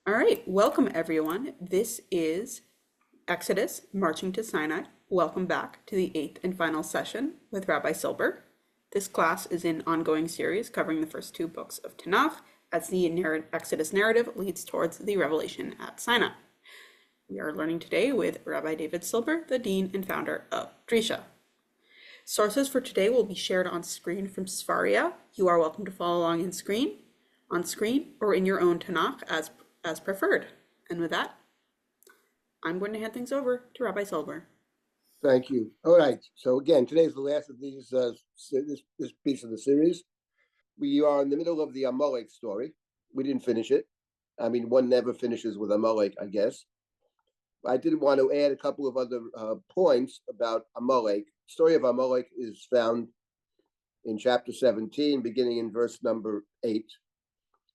All right, welcome everyone. This is Exodus Marching to Sinai. Welcome back to the eighth and final session with Rabbi Silber. This class is an ongoing series covering the first two books of Tanakh as the Exodus narrative leads towards the revelation at Sinai. We are learning today with Rabbi David Silber, the dean and founder of Drisha. Sources for today will be shared on screen from Sfaria. You are welcome to follow along on screen, or in your own Tanakh as preferred. And with that, I'm going to hand things over to Rabbi Silber. Thank you. All right. So again, today's the last of these this piece of the series. We are in the middle of the Amalek story. We didn't finish it. I mean, one never finishes with Amalek, I guess. I did want to add a couple of other points about Amalek. The story of Amalek is found in chapter 17, beginning in verse number 8.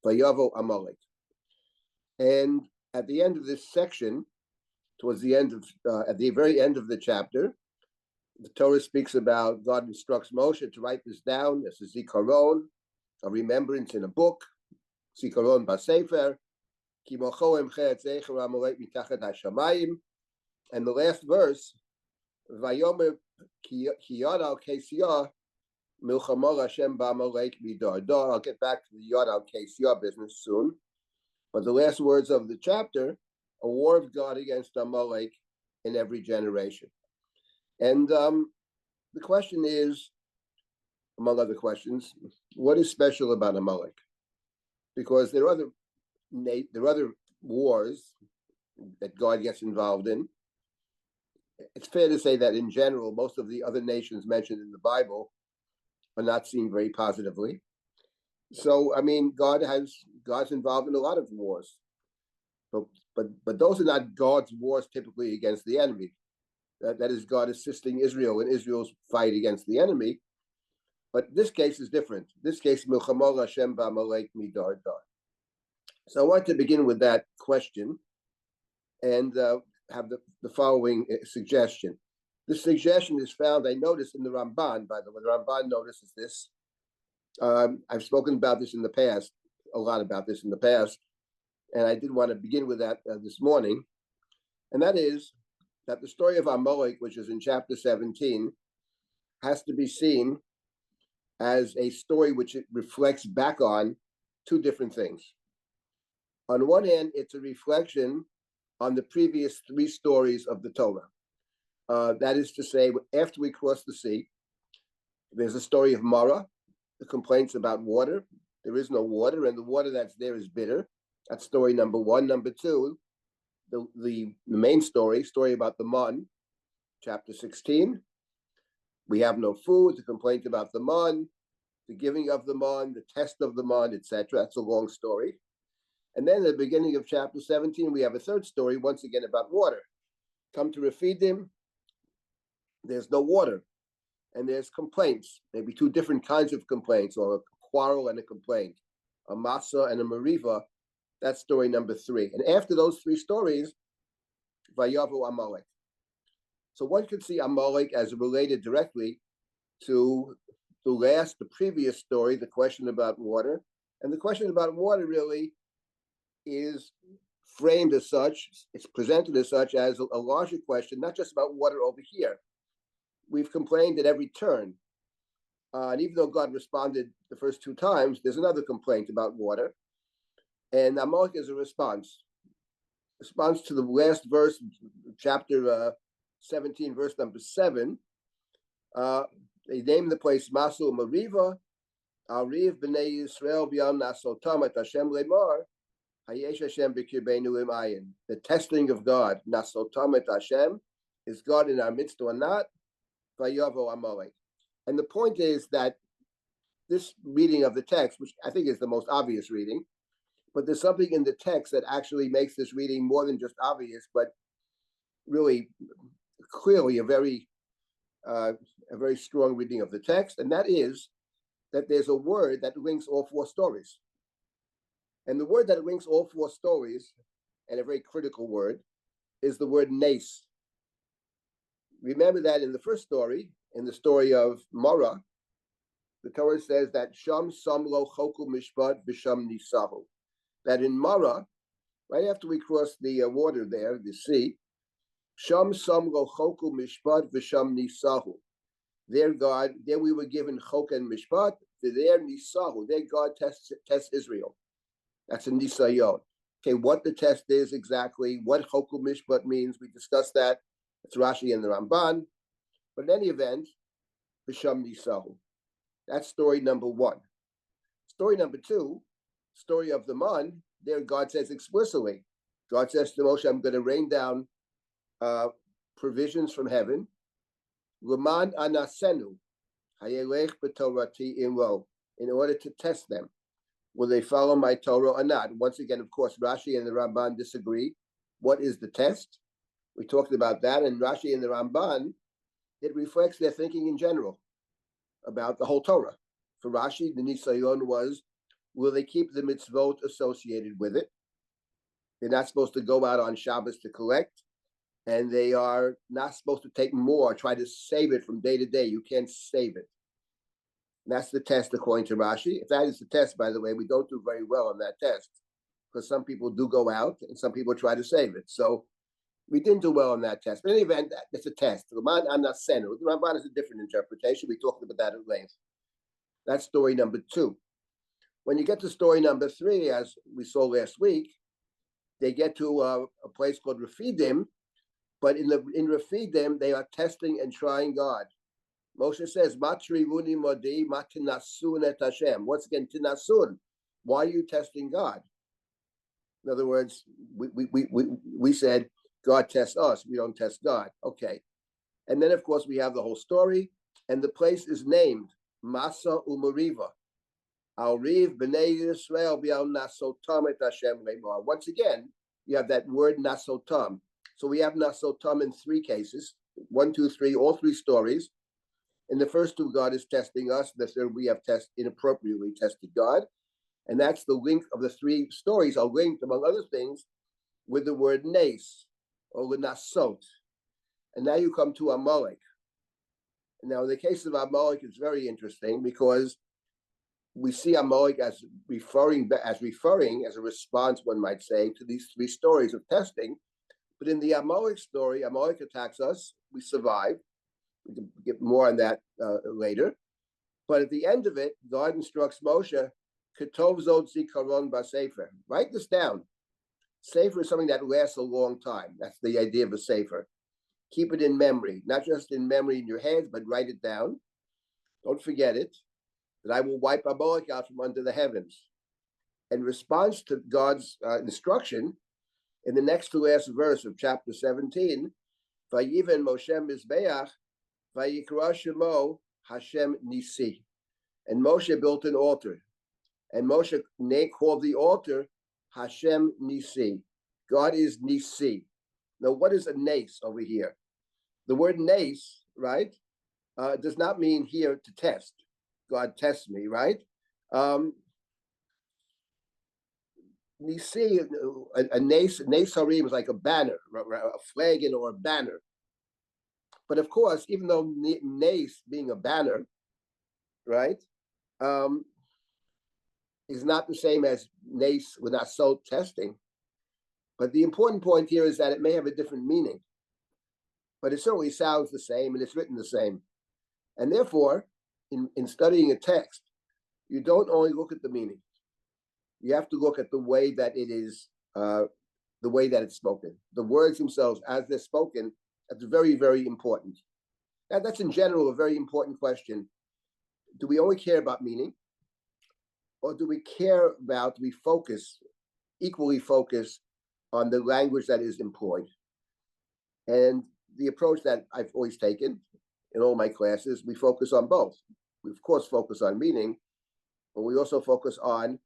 Vayavo Amalek. And at the end of this section, towards the end of, at the very end of the chapter, the Torah speaks about God instructs Moshe to write this down as a zikaron, a remembrance in a book, zikaron basefer, ki mochoem che'etzecher Amalek mitachat hashamayim, and the last verse, vayomer ki yadal kesiyah milchamor Hashem ba'Amalek midardar. I'll get back to the yadal kesiyah business soon, but the last words of the chapter, a war of God against Amalek in every generation. And the question is, among other questions, what is special about Amalek? Because there are other wars that God gets involved in. It's fair to say that in general, most of the other nations mentioned in the Bible are not seen very positively. So, I mean, God's involved in a lot of wars. But those are not God's wars typically against the enemy. That is God assisting Israel in Israel's fight against the enemy. But this case is different. This case, Milchamor Hashem ba'Amalek midar dar. So I want to begin with that question and have the following suggestion. This suggestion is found, I noticed, in the Ramban, by the way. The Ramban notices this. I've spoken about this in the past, a lot about this in the past. And I did want to begin with that this morning. And that is that the story of Amalek, which is in chapter 17, has to be seen as a story which it reflects back on two different things. On one hand, it's a reflection on the previous three stories of the Torah. That is to say, after we cross the sea, there's a story of Mara, the complaints about water. There is no water, and the water that's there is bitter. That's story number one. Number two, the main story about the man, chapter 16. We have no food, the complaint about the man, the giving of the man, the test of the man, etc. That's a long story. And then at the beginning of chapter 17, we have a third story, once again about water. Come to Refidim, there's no water. And there's complaints, maybe two different kinds of complaints, or a quarrel and a complaint, a masa and a mariva. That's story number three. And after those three stories, Vayavu Amalek. So one could see Amalek as related directly to the previous story, the question about water. And the question about water really is framed as such, it's presented as such as a larger question, not just about water over here. We've complained at every turn. And even though God responded the first two times, there's another complaint about water. And Amalek is a response to the last verse, chapter 17, verse number 7. They name the place Masul Mariva, Ariv B'nai Yisrael B'yam Nasotam et Hashem Lemar, Hayesh Hashem B'kirbeinu Im Ayin. The testing of God, Nasotam et Hashem, is God in our midst or not? Vayavo Amalek. And the point is that this reading of the text, which I think is the most obvious reading, but there's something in the text that actually makes this reading more than just obvious, but really clearly a very strong reading of the text. And that is that there's a word that links all four stories. And the word that links all four stories, and a very critical word, is the word nes. Remember that in the first story, in the story of Mara, the Torah says that Sham Samlo Choku Mishpat B'Sham Nisahu. That in Mara, Right after we crossed the water there, the sea, Sham Sam Lo Choku Mishpat V'Sham Nisahu. Their God, there we were given Chok and Mishpat, their Nisahu, their God tests Israel. That's a Nisayon. Okay, what the test is exactly, what Choku Mishpat means, we discussed that. It's Rashi and the Ramban. But in any event, V'Sham Nisahu. That's story number one. Story number two, story of the Man, there God says explicitly, God says to Moshe, I'm going to rain down provisions from heaven. L'man anasenu, hayelech b'torati imlo, in order to test them. Will they follow my Torah or not? Once again, of course, Rashi and the Ramban disagree. What is the test? We talked about that, and Rashi and the Ramban, it reflects their thinking in general about the whole Torah. For Rashi, the Nisayon was, will they keep the mitzvot associated with it? They're not supposed to go out on Shabbos to collect, and they are not supposed to take more, try to save it from day to day. You can't save it. And that's the test according to Rashi. If that is the test, by the way, we don't do very well on that test, because some people do go out and some people try to save it. So we didn't do well on that test. But in any event, it's a test. The Ramban is a different interpretation. We talked about that at length. That's story number two. When you get to story number three, as we saw last week, they get to a place called Refidim, but in Refidim, they are testing and trying God. Moshe says, Matrivuni modi matinasun et Hashem. Once again, tinasun. Why are you testing God? In other words, we said, God tests us. We don't test God. Okay. And then, of course, we have the whole story, and the place is named Masa Umariva. Al Riv B'nai Yisrael B'al Nasotam et Hashem Lemar. Once again, you have that word Nasotam. So we have Nasotam in three cases. 1, 2, 3, all three stories. In the first two, God is testing us. The third, we have inappropriately tested God. And that's the link of the three stories are linked, among other things, with the word Nes or Nasot. And now you come to Amalek. Now, in the case of Amalek, it's very interesting because we see Amalek as referring as a response, one might say, to these three stories of testing. But in the Amalek story, Amalek attacks us. We survive. We can get more on that later. But at the end of it, God instructs Moshe, Ketov Zod Zikaron B'Sefer. Write this down. Sefer is something that lasts a long time. That's the idea of a sefer. Keep it in memory, not just in memory in your head, but write it down. Don't forget it. That I will wipe Amalek out from under the heavens. In response to God's instruction, in the next to last verse of chapter 17, Vayiven Moshe Mizbeach, Vayikra Shemo Hashem Nisi. And Moshe built an altar. And Moshe called the altar Hashem Nisi. God is Nisi. Now, what is a nes over here? The word nes, right, does not mean here to test. God tests me, right? Nisi, a nes harim is like a banner, a flagon or a banner. But of course, even though nes being a banner, right, is not the same as nes with so testing. But the important point here is that it may have a different meaning. But it certainly sounds the same and it's written the same. And therefore, in studying a text, you don't only look at the meaning. You have to look at the way that it is, the way that it's spoken. The words themselves, as they're spoken, that's very, very important. And that's in general a very important question. Do we only care about meaning? Or do we care about, do we equally focus on the language that is employed? And the approach that I've always taken in all my classes, we focus on both. We, of course, focus on meaning, but we also focus on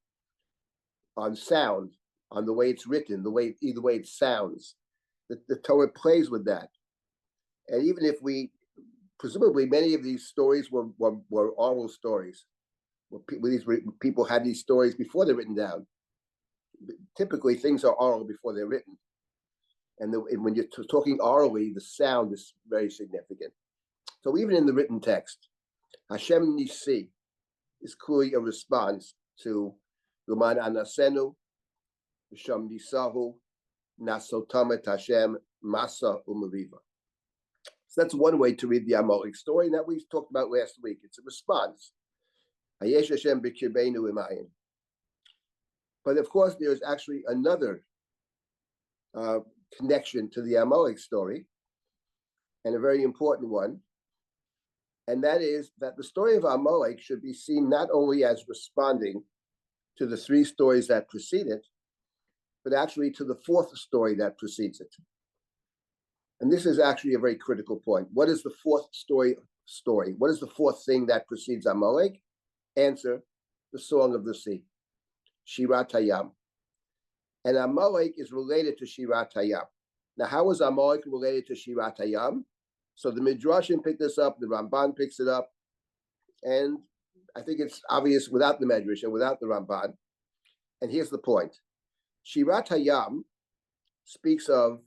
sound, on the way it's written, either way it sounds. The Torah plays with that. And even if presumably many of these stories were oral stories. People had these stories before they're written down. Typically, things are oral before they're written. And when you're talking orally, the sound is very significant. So even in the written text, Hashem Nisi is clearly a response to Luman Anasenu, V'sham nisahu nasotamet Hashem masa u'maviva. So that's one way to read the Amalek story, and that we talked about last week. It's a response. Hayesh Hashem b'kirbeinu imayin. But of course, there's actually another connection to the Amalek story, and a very important one. And that is that the story of Amalek should be seen not only as responding to the three stories that precede it, but actually to the fourth story that precedes it. And this is actually a very critical point. What is the fourth story? What is the fourth thing that precedes Amalek? Answer, the Song of the Sea, Shirat Hayam. And Amalek is related to Shirat Hayam. Now, how is Amalek related to Shirat Hayam? So the Midrashim pick this up, the Ramban picks it up, and I think it's obvious without the Midrash and without the Ramban. And here's the point. Shirat Hayam speaks of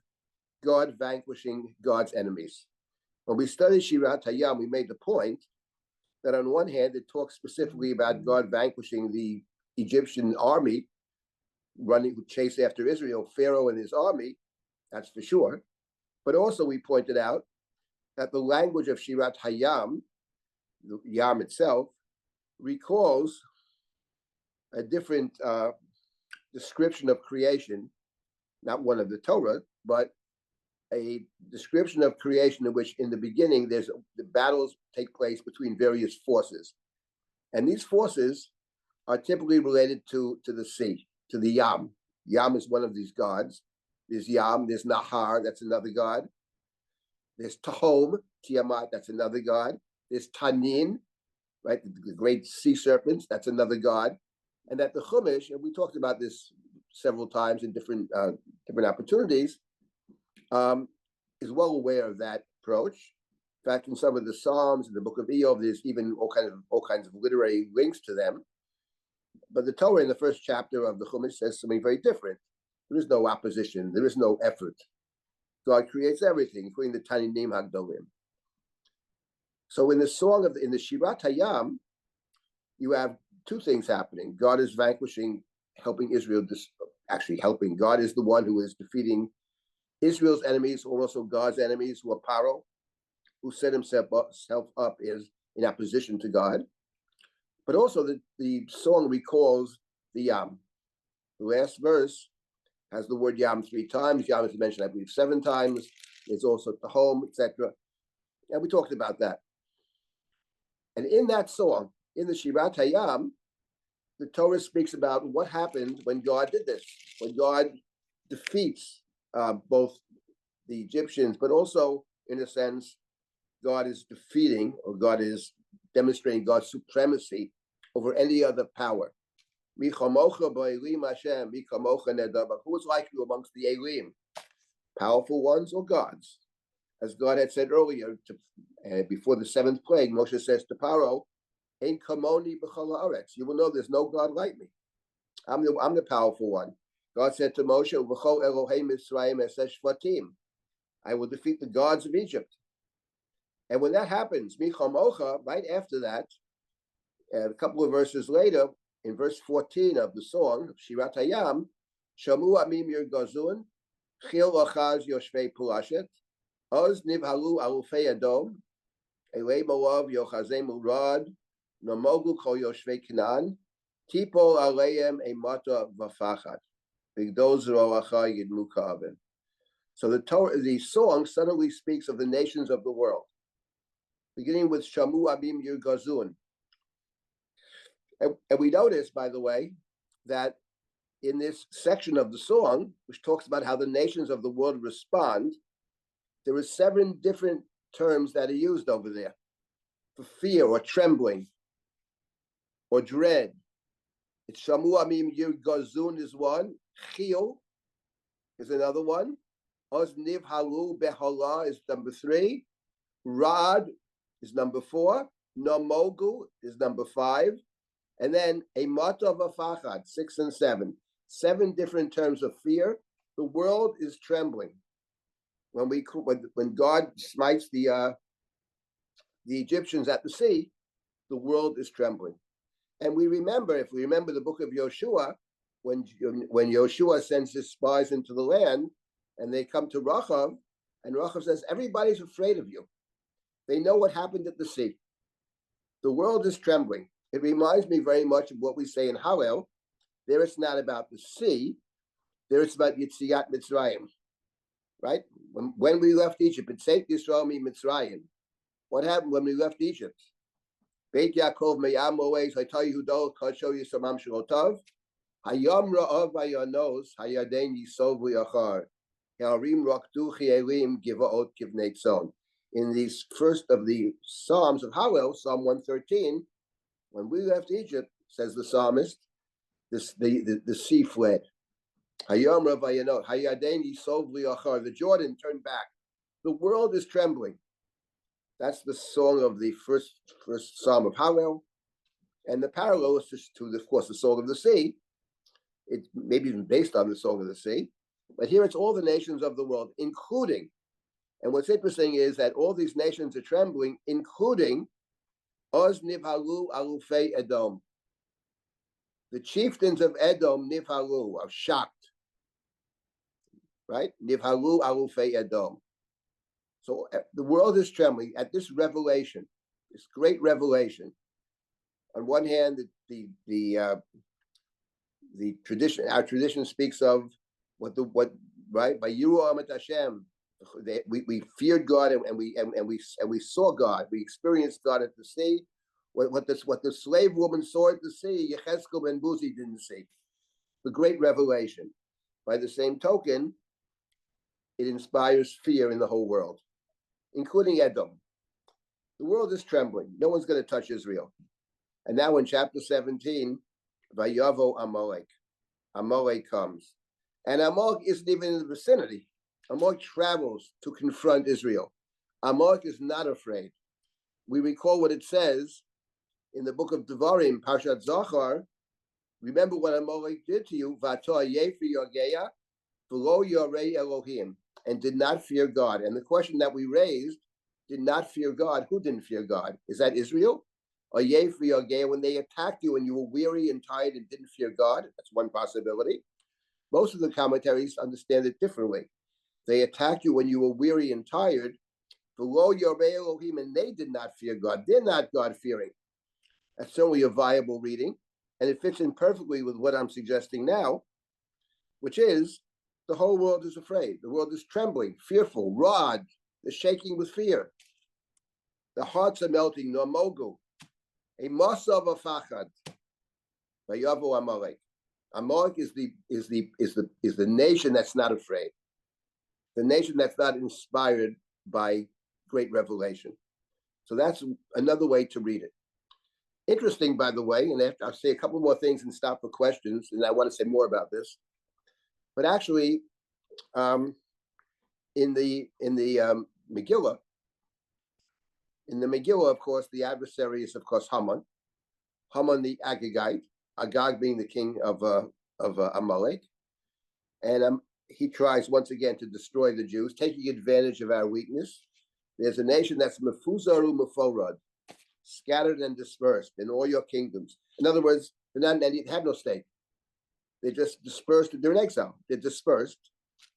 God vanquishing God's enemies. When we studied Shirat Hayam, we made the point that on one hand, it talks specifically about God vanquishing the Egyptian army running, who chased after Israel, Pharaoh and his army, that's for sure. But also we pointed out that the language of Shirat Hayam, the Yam itself, recalls a different description of creation, not one of the Torah, but a description of creation in which in the beginning the battles take place between various forces. And these forces are typically related to the sea, to the Yam. Yam is one of these gods. There's Yam, there's Nahar, that's another god. There's Tahom, Tiamat, that's another god. There's Tanin, right, the great sea serpents, that's another god. And that the Chumash, and we talked about this several times in different opportunities, is well aware of that approach. In fact, in some of the Psalms, in the book of Eov, there's even all kinds of literary links to them. But the Torah in the first chapter of the Chumash says something very different. There is no opposition. There is no effort. God creates everything, including the Taninim Hagdolim. So in the Shirat Hayam, you have two things happening. God is vanquishing, helping Israel, helping. God is the one who is defeating Israel's enemies, or also God's enemies, who are Paro, who set himself up in opposition to God. But also the song recalls the Yam. The last verse has the word Yam 3 times. Yam is mentioned, I believe, 7 times. There's also the home, etc. And we talked about that. And in that song, in the Shirat Hayam, the Torah speaks about what happened when God did this, when God defeats both the Egyptians, but also, in a sense, God is defeating, or God is demonstrating God's supremacy over any other power. Who is like you amongst the Elim? Powerful ones or gods? As God had said earlier, before the 7th plague, Moshe says to Paro, Ein kamoni b'chol haaretz. You will know there's no God like me. I'm the powerful one. God said to Moshe, V'chol Elohei Mitzrayim eseh shvatim. I will defeat the gods of Egypt. And when that happens, Michamocha, right after that, a couple of verses later, in verse 14 of the song of Shirat Hayam, Shamu Amim Yir Gazun, Chil Ochaz Yoshvei Pulashet, Oz Nivhalu Alufei Adom, Elei Moav Yochazei Murad, Nomogu Kol Yoshvei Canaan, Tipo Aleim Emata Vafachat, Bigdoz Roacha Yidmu Ka'aven. So the song suddenly speaks of the nations of the world, beginning with Shamu Abim Yir Gazun. And we notice, by the way, that in this section of the song, which talks about how the nations of the world respond, there are 7 different terms that are used over there for fear or trembling or dread. It's Shamu Amim Yir Gazun is one, Chil is another one, Oz Niv Halu Behala is number 3, Rad is number 4, Nomogu is number 5, and then a Mata Vafachad, 6 and 7. 7 different terms of fear. The world is trembling. When God smites the Egyptians at the sea, the world is trembling. And if we remember the book of Yoshua, when Yoshua sends his spies into the land, and they come to Rachav, and Rachav says, everybody's afraid of you. They know what happened at the sea. The world is trembling. It reminds me very much of what we say in Hallel. There it's not about the sea. There it's about Yitziat Mitzrayim, right? When we left Egypt, it said Yisrael mi Mitzrayim. What happened when we left Egypt? Beit Yaakov meyam moez ha'tayu hudol kasho yisamam shalotav hayam ra'av hayanos hayaden yisov liachar ha'arim rakdu chielim givaot kivnei tzon. In these first of the Psalms of Hallel, Psalm 113, when we left Egypt, says the psalmist, the sea fled. Hayam ra'av hayanos hayaden yisov liachar. The Jordan turned back. The world is trembling. That's the song of the first Psalm of Hallel, and the parallel is to, of course, the Song of the Sea. It may be even based on the Song of the Sea, but here it's all the nations of the world, including, and what's interesting is that all these nations are trembling, including Oz Nivhalu Alufei Edom. The chieftains of Edom, Nivhalu, are shocked, right? Nivhalu Alufei Edom. So the world is trembling at this revelation, this great revelation. On one hand, the tradition, our tradition speaks of what right by Yiru Amet Hashem. We feared God and we saw God. We experienced God at the sea. What the slave woman saw at the sea, Yechezkel ben Buzi didn't see. The great revelation. By the same token, it inspires fear in the whole world, including Edom. The world is trembling. No one's going to touch Israel. And now in chapter 17, Vayavo Amalek. Amalek comes. And Amalek isn't even in the vicinity. Amalek travels to confront Israel. Amalek is not afraid. We recall what it says in the book of Devarim, Parshat Zachar. Remember what Amalek did to you, V'atoa yefi yogeya, v'lo yorei Elohim, and did not fear God. And the question that we raised, did not fear God. Who didn't fear God? Is that Israel? Or yefi yogeya, when they attacked you and you were weary and tired and didn't fear God? That's one possibility. Most of the commentaries understand it differently. They attacked you when you were weary and tired, below yorei Elohim, and they did not fear God. They're not God-fearing. That's certainly a viable reading, and it fits in perfectly with what I'm suggesting now, which is the whole world is afraid. The world is trembling, fearful, rawed, they're shaking with fear. The hearts are melting, normogu. A masav afachad. Vayavo Amalek. Amalek is the nation that's not afraid. The nation that's not inspired by great revelation. So that's another way to read it. Interesting, by the way, and I'll say a couple more things and stop for questions, and I want to say more about this. But actually, in the Megillah, of course, the adversary is, of course, Haman. Haman the Agagite, Agag being the king of Amalek, and he tries once again to destroy the Jews, taking advantage of our weakness. There's a nation that's mefuzaru meforad, scattered and dispersed in all your kingdoms. In other words, they have no state. They're just dispersed. They're in exile. They're dispersed.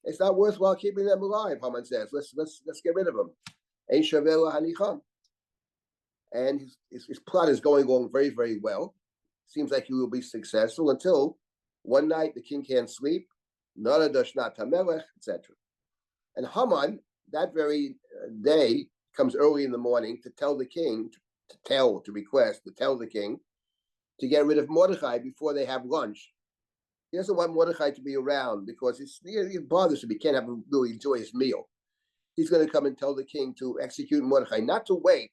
It's not worthwhile keeping them alive. Haman says, "Let's get rid of them." Ein shaveh lahanicham. And his plot is going along very, very well. Seems like he will be successful until one night the king can't sleep, nara dashnat hamelech, etc. And Haman that very day comes early in the morning to tell the king, to tell the king to get rid of Mordechai before they have lunch. He doesn't want Mordechai to be around because it bothers him. He can't really enjoy his meal. He's going to come and tell the king to execute Mordechai, not to wait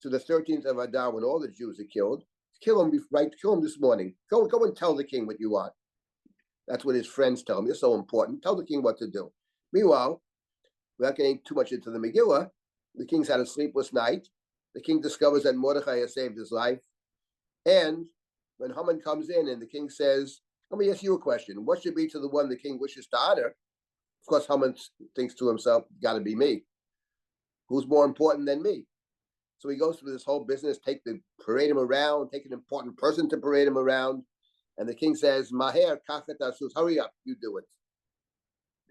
to the 13th of Adar when all the Jews are killed. Kill him this morning. Go and tell the king what you want. That's what his friends tell him. It's so important. Tell the king what to do. Meanwhile, without getting too much into the Megillah, the king's had a sleepless night. The king discovers that Mordechai has saved his life. And when Haman comes in and the king says, let me ask you a question. What should be to the one the king wishes to honor? Of course, Haman thinks to himself, got to be me. Who's more important than me? So he goes through this whole business, parade him around, take an important person to parade him around. And the king says, Maher kachet asus, hurry up, you do it.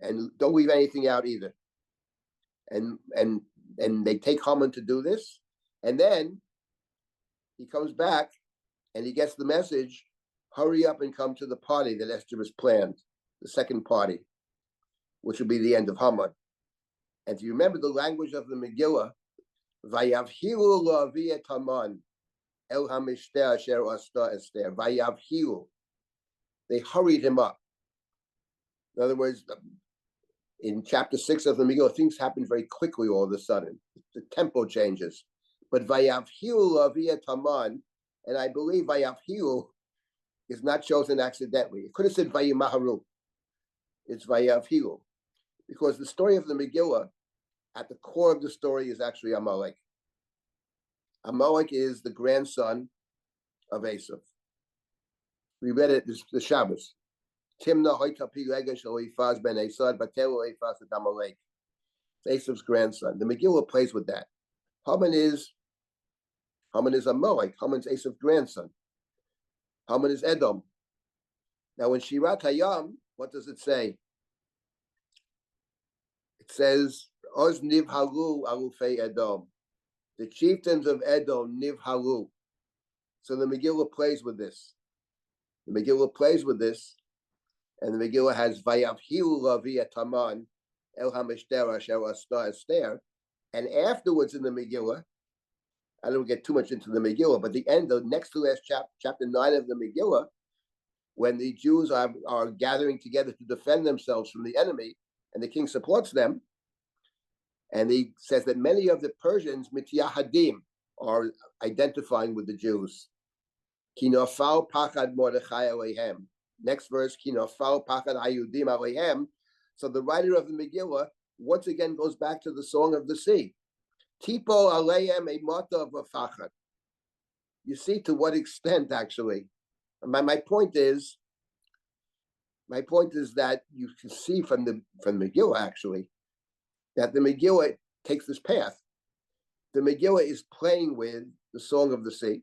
And don't leave anything out either. And they take Haman to do this. And then he comes back and he gets the message, hurry up and come to the party that Esther has planned, the second party, which will be the end of Haman. And if you remember the language of the Megillah, Vayavhilu la'aviyet Haman el hamishter asher asta Esther. Vayavhilu. They hurried him up. In other words, in chapter 6 of the Megillah, things happen very quickly all of a sudden. The tempo changes. But Vayavhilu la'aviyet Haman, and I believe Vayavhilu is not chosen accidentally. It could have said Vayimaharu. It's Vayavhilu. Because the story of the Megillah, at the core of the story, is actually Amalek. Amalek is the grandson of Esav. We read it the Shabbos. Timna hoita pilega shaloifaz ben Esad batelu eifaz et Amalek. It's Esav's grandson. The Megillah plays with that. Haman is Amalek. Haman's Esav's grandson. Haman is Edom. Now, in Shirat Hayam, what does it say? It says, Oz nivhalu alufei Edom. The chieftains of Edom nivhalu. So the Megillah plays with this. The Megillah plays with this, and the Megillah has Vayavhilu la'aviyet Haman el hamishter asher asta Esther. And afterwards in the Megillah, I don't get too much into the Megillah, but the end, the next to last chapter 9 of the Megillah, when the Jews are gathering together to defend themselves from the enemy, and the king supports them, and he says that many of the Persians, mityahadim, are identifying with the Jews. Ki nafal pachad Mordechai alehem. Next verse, ki nafal pachad hayudim alehem. So the writer of the Megillah once again goes back to the Song of the Sea. Tipo alehem emata v'fachad. You see to what extent, actually. My point is that you can see from the Megillah, actually, that the Megillah takes this path. The Megillah is playing with the Song of the Sea.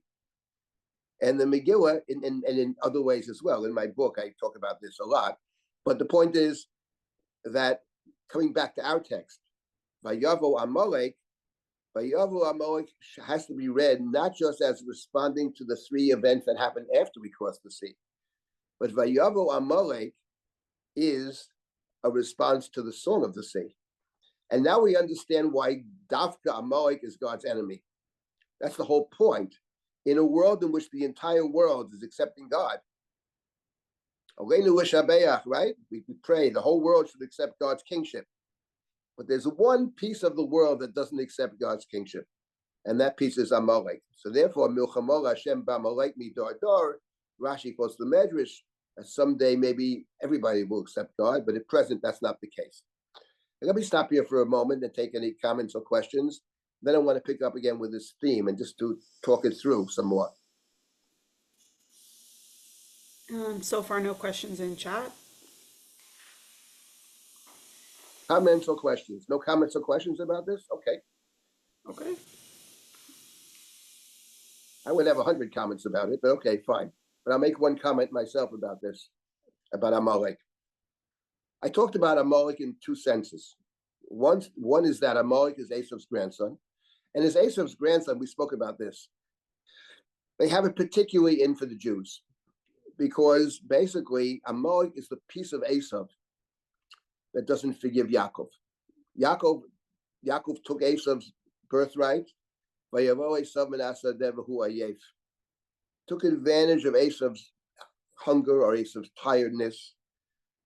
And the Megillah, and in other ways as well. In my book, I talk about this a lot. But the point is that, coming back to our text, Vayavo Amalek has to be read not just as responding to the three events that happened after we crossed the sea, but Vayavo Amalek is a response to the Song of the Sea. And now we understand why Dafka Amalek is God's enemy. That's the whole point. In a world in which the entire world is accepting God, right? We pray the whole world should accept God's kingship. But there's one piece of the world that doesn't accept God's kingship, and that piece is Amalek. So therefore, Milchamol Hashem b'Amalek midor dor, Rashi quotes the Medrash, that someday maybe everybody will accept God, but at present that's not the case. And let me stop here for a moment and take any comments or questions. Then I want to pick up again with this theme and just to talk it through some more. So far, no questions in chat. Comments or questions? No comments or questions about this? Okay. Okay. I would have 100 comments about it, but okay, fine. But I'll make one comment myself about this, about Amalek. I talked about Amalek in two senses. One is that Amalek is Esav's grandson. And as Esav's grandson, we spoke about this. They have it particularly in for the Jews, because basically Amalek is the piece of Esav that doesn't forgive Yaakov. Yaakov took Esav's birthright, took advantage of Esav's hunger or Esav's tiredness,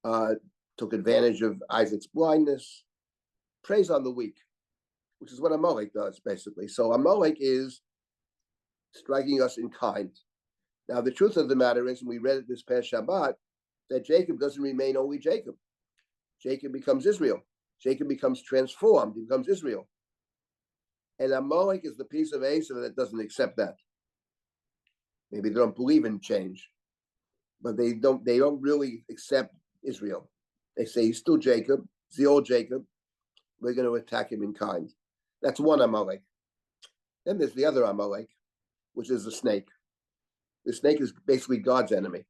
took advantage of Isaac's blindness, preys on the weak, which is what Amalek does, basically. So Amalek is striking us in kind. Now, the truth of the matter is, and we read it this past Shabbat, that Jacob doesn't remain only Jacob. Jacob becomes Israel. Jacob becomes transformed. He becomes Israel. And Amalek is the piece of Esau that doesn't accept that. Maybe they don't believe in change, but they don't really accept Israel. They say he's still Jacob, he's the old Jacob. We're going to attack him in kind. That's one Amalek. Then there's the other Amalek, which is the snake. The snake is basically God's enemy.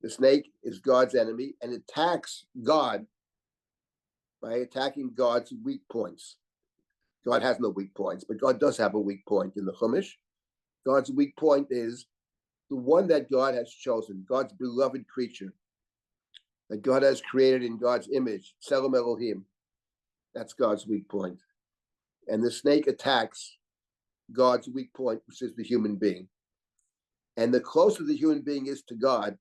The snake is God's enemy and attacks God by attacking God's weak points. God has no weak points, but God does have a weak point in the Chumash. God's weak point is the one that God has chosen, God's beloved creature, that God has created in God's image, Tselem Elohim. That's God's weak point. And the snake attacks God's weak point, which is the human being. And the closer the human being is to God,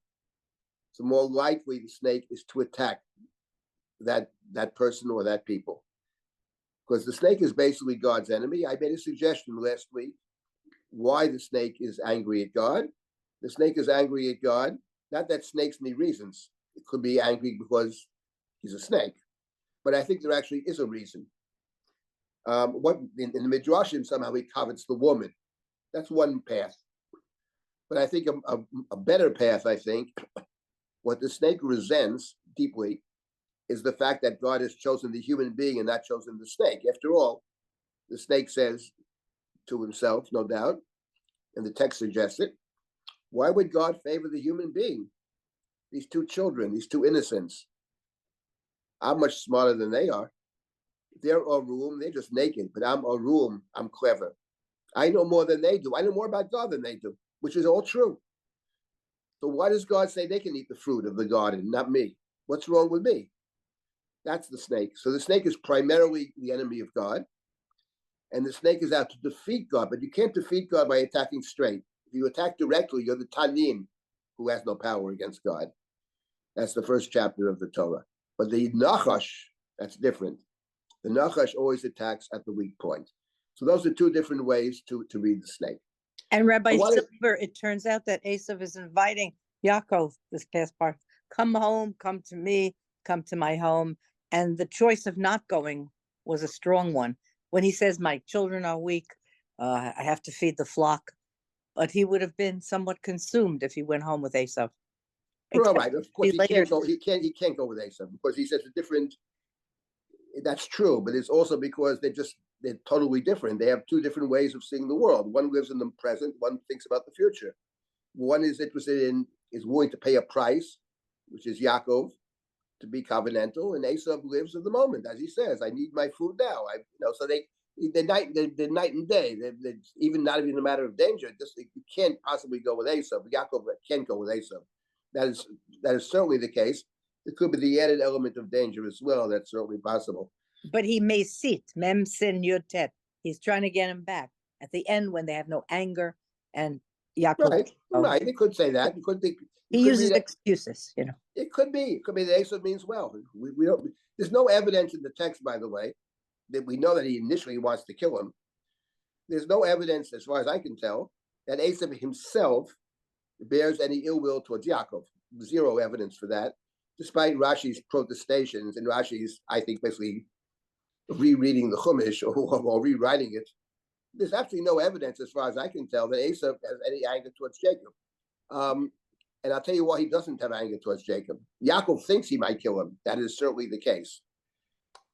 the more likely the snake is to attack that person or that people. Because the snake is basically God's enemy. I made a suggestion last week why the snake is angry at God. The snake is angry at God, not that snakes need reasons. It could be angry because he's a snake. But I think there actually is a reason. What in the Midrashim, somehow he covets the woman. That's one path. But I think a better path, I think, what the snake resents deeply is the fact that God has chosen the human being and not chosen the snake. After all, the snake says to himself, no doubt, and the text suggests it, why would God favor the human being? These two children, these two innocents, I'm much smarter than they are. They're Arum, they're just naked, but I'm Arum, I'm clever. I know more than they do. I know more about God than they do, which is all true. So why does God say they can eat the fruit of the garden, not me? What's wrong with me? That's the snake. So the snake is primarily the enemy of God. And the snake is out to defeat God, but you can't defeat God by attacking straight. If you attack directly, you're the Tanin, who has no power against God. That's the first chapter of the Torah. But the Nachash, that's different. The Nachash always attacks at the weak point. So those are two different ways to read the snake. And Rabbi Silber, it turns out that Esav is inviting Yaakov, this past part, come home, come to me, come to my home. And the choice of not going was a strong one. When he says, my children are weak, I have to feed the flock. But he would have been somewhat consumed if he went home with Esav. Right, of course, he can't go with Esav because he says a different, that's true, but it's also because they're totally different. They have two different ways of seeing the world. One lives in the present, one thinks about the future. One is interested in, is willing to pay a price, which is Yaakov, to be covenantal, and Esav lives in the moment, as he says, I need my food now. So they're night and day. They're even not even a matter of danger. You can't possibly go with Esav. Yaakov can't go with Esav. That is certainly the case. It could be the added element of danger as well. That's certainly possible. But he may sit, mem sin yotet. He's trying to get him back at the end when they have no anger and Yaakov. Right. They could say that. He uses excuses, It could be the Esav means well. We don't. There's no evidence in the text, by the way, that we know that he initially wants to kill him. There's no evidence, as far as I can tell, that Esav himself bears any ill will towards Yaakov. Zero evidence for that, despite Rashi's protestations and Rashi's, I think, basically rereading the Chumash or rewriting it. There's absolutely no evidence, as far as I can tell, that Esav has any anger towards Jacob. And I'll tell you why he doesn't have anger towards Jacob. Yaakov thinks he might kill him. That is certainly the case.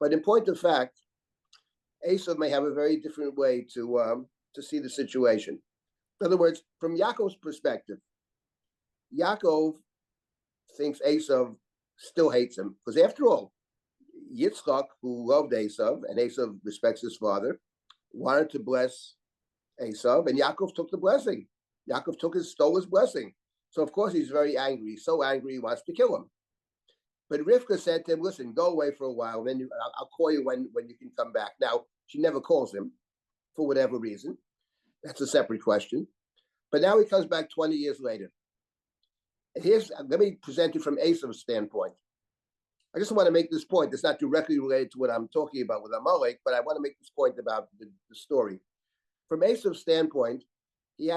But in point of fact, Esav may have a very different way to see the situation. In other words, from Yaakov's perspective, Yaakov thinks Esav still hates him. Because after all, Yitzchak, who loved Esav, and Esav respects his father, wanted to bless Esav, and Yaakov took the blessing. Yaakov stole his blessing. So of course he's very angry. He's so angry he wants to kill him. But Rivka said to him, listen, go away for a while, then I'll call you when you can come back. Now, she never calls him for whatever reason. That's a separate question. But now he comes back 20 years later. And let me present it from Esav's standpoint. I just want to make this point. It's not directly related to what I'm talking about with Amalek, but I want to make this point about the story. From Esav's standpoint, he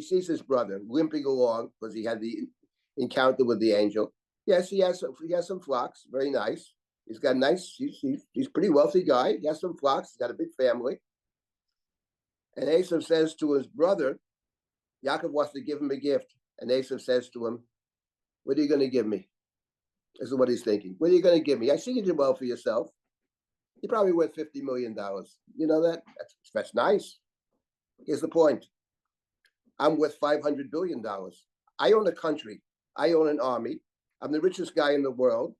sees his brother limping along because he had the encounter with the angel. Yes, he has some flocks, very nice. He's got he's a pretty wealthy guy. He has some flocks, he's got a big family. And Esav says to his brother, Yaakov wants to give him a gift. And Esav says to him, what are you going to give me? This is what he's thinking. What are you going to give me? I see you did well for yourself. You're probably worth $50 million. You know that? That's nice. Here's the point. I'm worth $500 billion. I own a country. I own an army. I'm the richest guy in the world,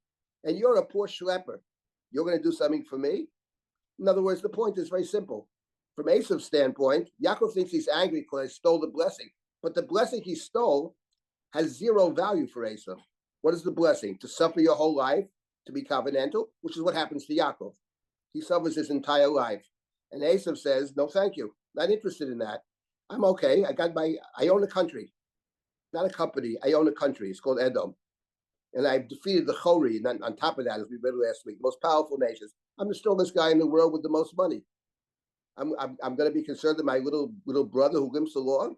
and you're a poor schlepper. You're going to do something for me? In other words, the point is very simple. From Esav's standpoint, Yaakov thinks he's angry because I stole the blessing, but the blessing he stole has zero value for Esav. What is the blessing? To suffer your whole life, to be covenantal, which is what happens to Yaakov. He suffers his entire life. And Esav says, no, thank you. Not interested in that. I'm okay. I own a country, not a company. I own a country. It's called Edom. And I've defeated the Chori. And on top of that, as we read last week, most powerful nations. I'm the strongest guy in the world with the most money. I'm going to be concerned that my little brother who limps along.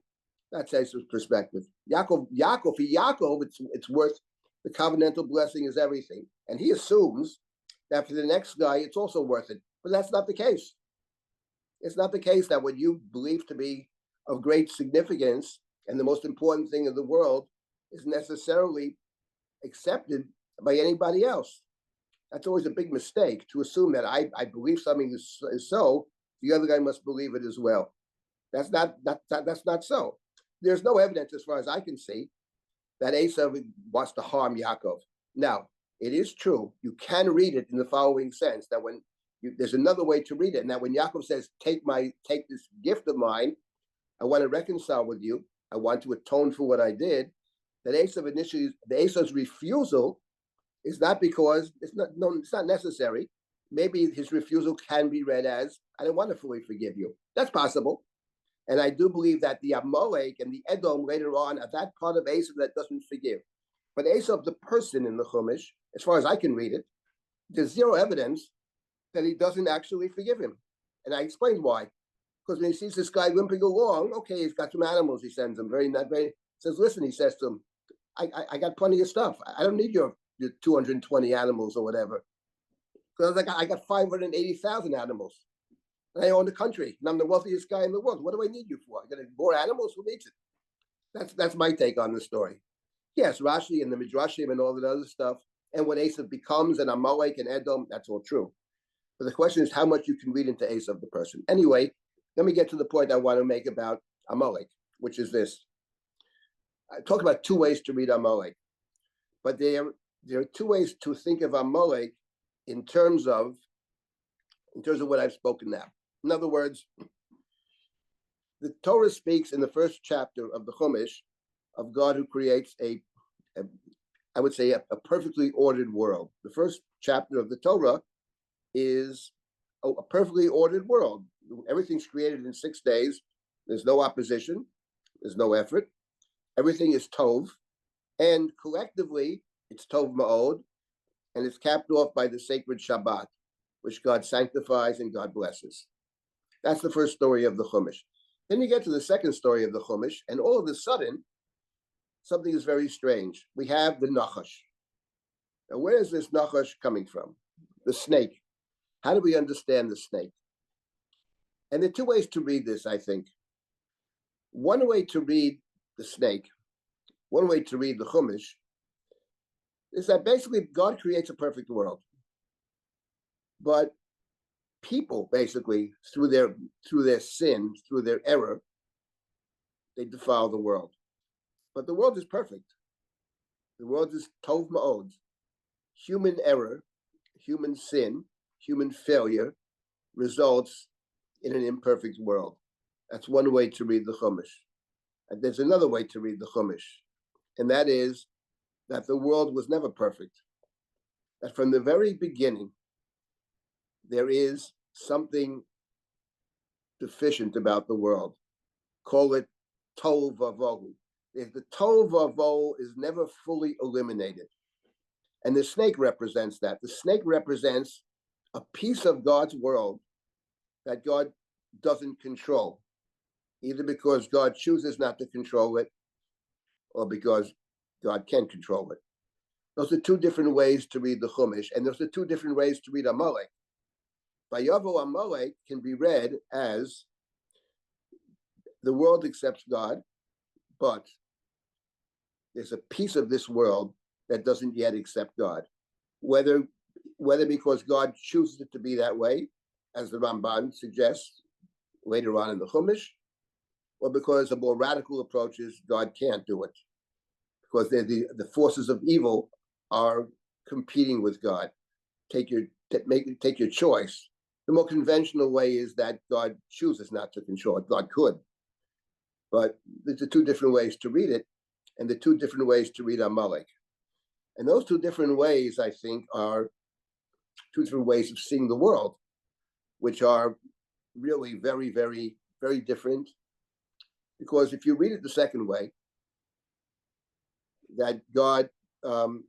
That's Esav's perspective. Yaakov, it's worth the covenantal blessing is everything. And he assumes that for the next guy, it's also worth it. But that's not the case. It's not the case that what you believe to be of great significance and the most important thing in the world is necessarily accepted by anybody else. That's always a big mistake, to assume that I believe something is so, the other guy must believe it as well. That's not so. There's no evidence, as far as I can see, that Esav wants to harm Yaakov. Now, it is true, you can read it in the following sense, that when there's another way to read it, and that when Yaakov says, take this gift of mine, I want to reconcile with you, I want to atone for what I did, that Esav's refusal is not because it's not necessary. Maybe his refusal can be read as, I don't want to fully forgive you. That's possible. And I do believe that the Amalek and the Edom later on are that part of Esav that doesn't forgive. But Esav, the person in the Chumash, as far as I can read it, there's zero evidence that he doesn't actually forgive him. And I explained why. Because when he sees this guy limping along, okay, he's got some animals, he sends him, says, listen, he says to him, I got plenty of stuff. I don't need your 220 animals or whatever. Because I got 580,000 animals. And I own the country, and I'm the wealthiest guy in the world. What do I need you for? I got more animals? Who needs it? That's my take on the story. Yes, Rashi and the Midrashim and all that other stuff, and what Esav becomes, and Amalek and Edom, that's all true. But the question is how much you can read into Esav, the person. Anyway, let me get to the point I want to make about Amalek, which is this. I talk about two ways to read Amalek, but there are two ways to think of Amalek in terms of what I've spoken now. In other words, the Torah speaks in the first chapter of the Chumash of God who creates a perfectly ordered world. The first chapter of the Torah is a perfectly ordered world. Everything's created in 6 days. There's no opposition. There's no effort. Everything is Tov. And collectively, it's Tov Ma'od. And it's capped off by the sacred Shabbat, which God sanctifies and God blesses. That's the first story of the Chumash. Then you get to the second story of the Chumash, and all of a sudden, something is very strange. We have the Nachash. Now, where is this Nachash coming from? The snake. How do we understand the snake? And there are two ways to read this, I think. One way to read the snake, one way to read the Chumash, is that basically God creates a perfect world. But people, basically, through their sin, through their error, they defile the world. But the world is perfect. The world is Tov Ma'od. Human error, human sin, human failure results in an imperfect world. That's one way to read the Chumash. And there's another way to read the Chumash, and that is that the world was never perfect. That from the very beginning, there is something deficient about the world. Call it Tov Vavohu. The Tov Vavohu is never fully eliminated. And the snake represents that. The snake represents a piece of God's world that God doesn't control, either because God chooses not to control it or because God can control it. Those are two different ways to read the Chumash, and those are two different ways to read Amalek. Vayavo Amalek can be read as the world accepts God, but there's a piece of this world that doesn't yet accept God. Whether because God chooses it to be that way, as the Ramban suggests later on in the Chumash, or because a more radical approach is God can't do it, because the forces of evil are competing with God. Take your choice. The more conventional way is that God chooses not to control it. God could, but there's the two different ways to read it, and the two different ways to read Amalek. And those two different ways, I think, are two different ways of seeing the world, which are really very, very, very different. Because if you read it the second way, that God does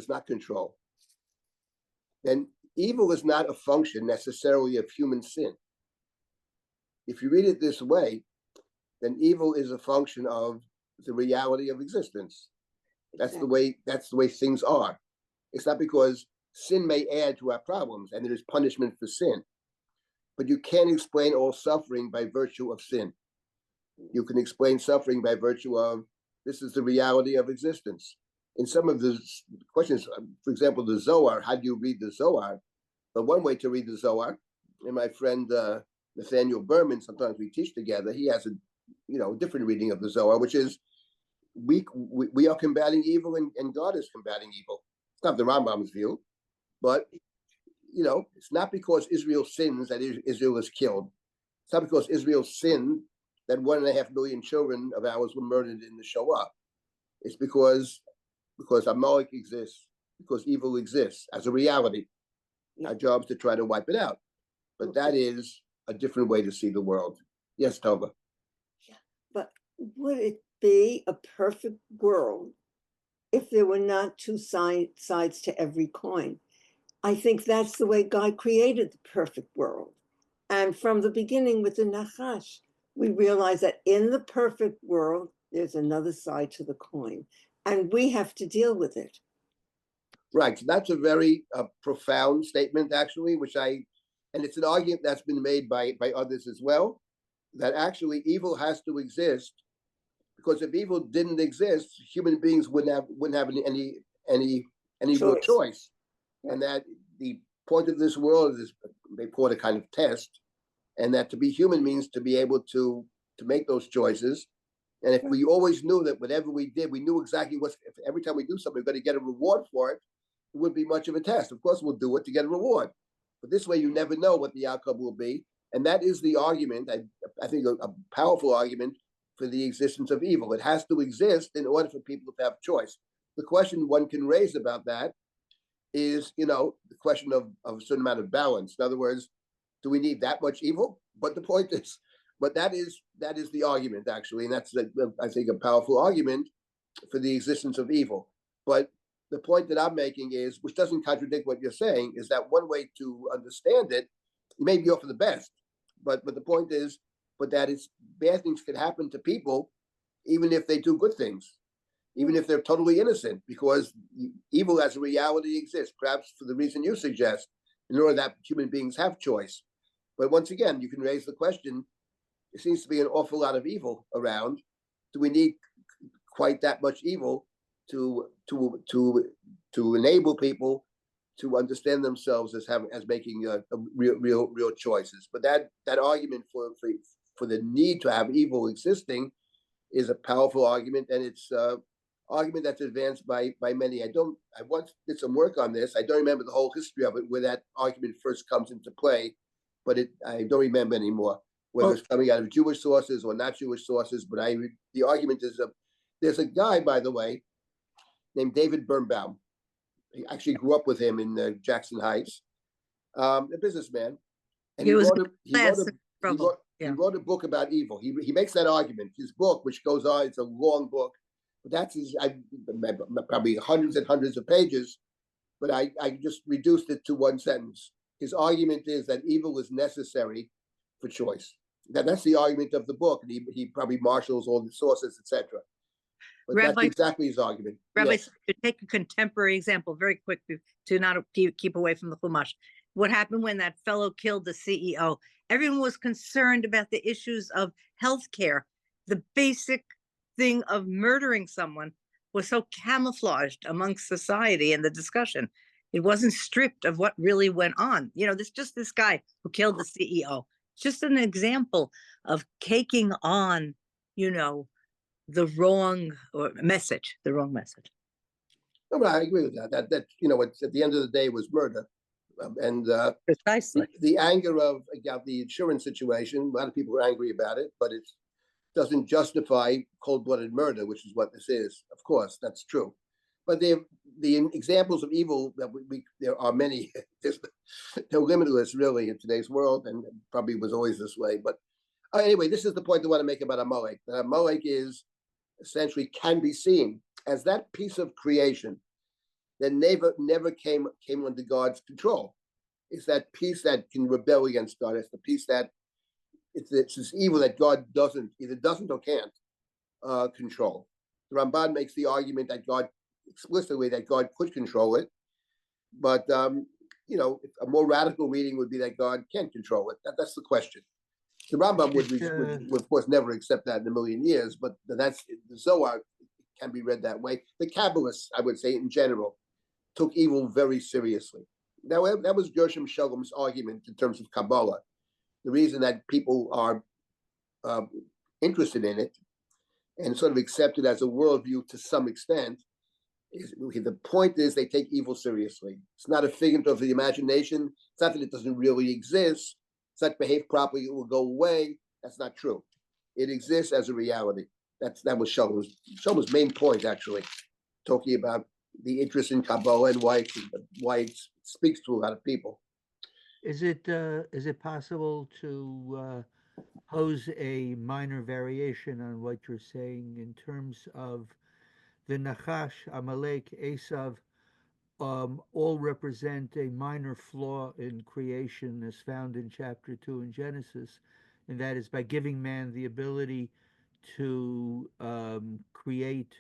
not control, then evil is not a function necessarily of human sin. If you read it this way, then evil is a function of the reality of existence. That's the way things are. It's not because sin may add to our problems and there is punishment for sin, but you can't explain all suffering by virtue of sin. You can explain suffering by virtue of this is the reality of existence. In some of the questions, for example, the Zohar, how do you read the Zohar? But one way to read the Zohar, and my friend Nathaniel Berman, sometimes we teach together, he has a different reading of the Zohar, which is we are combating evil and God is combating evil. It's not the Rambam's view, but it's not because Israel sins that Israel is killed. It's not because Israel sinned that 1.5 million children of ours were murdered in the Shoah. It's because Amalek exists, because evil exists as a reality. Our job is to try to wipe it out. But that is a different way to see the world. Yes, Tova. Yeah, but would it be a perfect world if there were not two sides to every coin? I think that's the way God created the perfect world. And from the beginning with the Nachash, we realize that in the perfect world, there's another side to the coin, and we have to deal with it. Right. So that's a very profound statement, actually, and it's an argument that's been made by others as well, that actually evil has to exist, because if evil didn't exist, human beings wouldn't have any real choice. And that the point of this world is they call it a kind of test, and that to be human means to be able to make those choices. And if we always knew that whatever we did, we knew exactly every time we do something, we're going to get a reward for it, it wouldn't be much of a test. Of course, we'll do it to get a reward. But this way, you never know what the outcome will be. And that is the argument, I think, a powerful argument for the existence of evil. It has to exist in order for people to have choice. The question one can raise about that is, the question of a certain amount of balance. In other words, do we need that much evil? But the point is, that is the argument, actually, and that's, I think, a powerful argument for the existence of evil. But the point that I'm making is, which doesn't contradict what you're saying, is that one way to understand it, you may be off for the best, but the point is, that it's bad things can happen to people, even if they do good things, even if they're totally innocent, because evil as a reality exists, perhaps for the reason you suggest, in order that human beings have choice. But once again, you can raise the question, there seems to be an awful lot of evil around. Do we need quite that much evil to enable people to understand themselves as making real choices? But that argument for the need to have evil existing is a powerful argument, and it's argument that's advanced by many. I once did some work on this. I don't remember the whole history of it, where that argument first comes into play, but I don't remember anymore whether it's coming out of Jewish sources or not Jewish sources. But the argument is there's a guy, by the way, named David Birnbaum. He actually grew up with him in Jackson Heights, a businessman, and he wrote a book about evil. He makes that argument. His book, which goes on, it's a long book, but that's probably hundreds and hundreds of pages, but I just reduced it to one sentence. His argument is that evil is necessary for choice. That's the argument of the book, and he probably marshals all the sources, etc. But Rabbi, that's exactly his argument. Rabbi, yes. To take a contemporary example, very quick, to not keep away from the Chumash. What happened when that fellow killed the CEO? Everyone was concerned about the issues of healthcare. The basic thing of murdering someone was so camouflaged amongst society and the discussion. It wasn't stripped of what really went on. This guy who killed the CEO. Just an example of taking on, the wrong message. No, but I agree with that. That it's, at the end of the day, it was murder, and Precisely. the anger of the insurance situation. A lot of people are angry about it, but it doesn't justify cold-blooded murder, which is what this is. Of course, that's true. But the examples of evil that there are many. They're limitless, really, in today's world, and probably was always this way. But anyway, this is the point I want to make about Amalek. That Amalek is essentially can be seen as that piece of creation that never came under God's control. It's that piece that can rebel against God. It's the piece that it's this evil that God either doesn't or can't control. The Ramban makes the argument that God explicitly that God could control it, but a more radical reading would be that God can't control it. That's the question. The Rambam would of course never accept that in a million years, but that's the Zohar can be read that way. The Kabbalists, I would say, in general, took evil very seriously. That was Gershom Shalom's argument in terms of Kabbalah. The reason that people are interested in it and sort of accept it as a worldview to some extent is the point is they take evil seriously. It's not a figment of the imagination. It's not that it doesn't really exist. It's not behave properly, it will go away. That's not true. It exists as a reality. That was Shalom's main point, actually, talking about the interest in Kabbalah and why it speaks to a lot of people. Is it possible to pose a minor variation on what you're saying in terms of the Nachash, Amalek, Esav, all represent a minor flaw in creation as found in chapter 2 in Genesis, and that is by giving man the ability to create.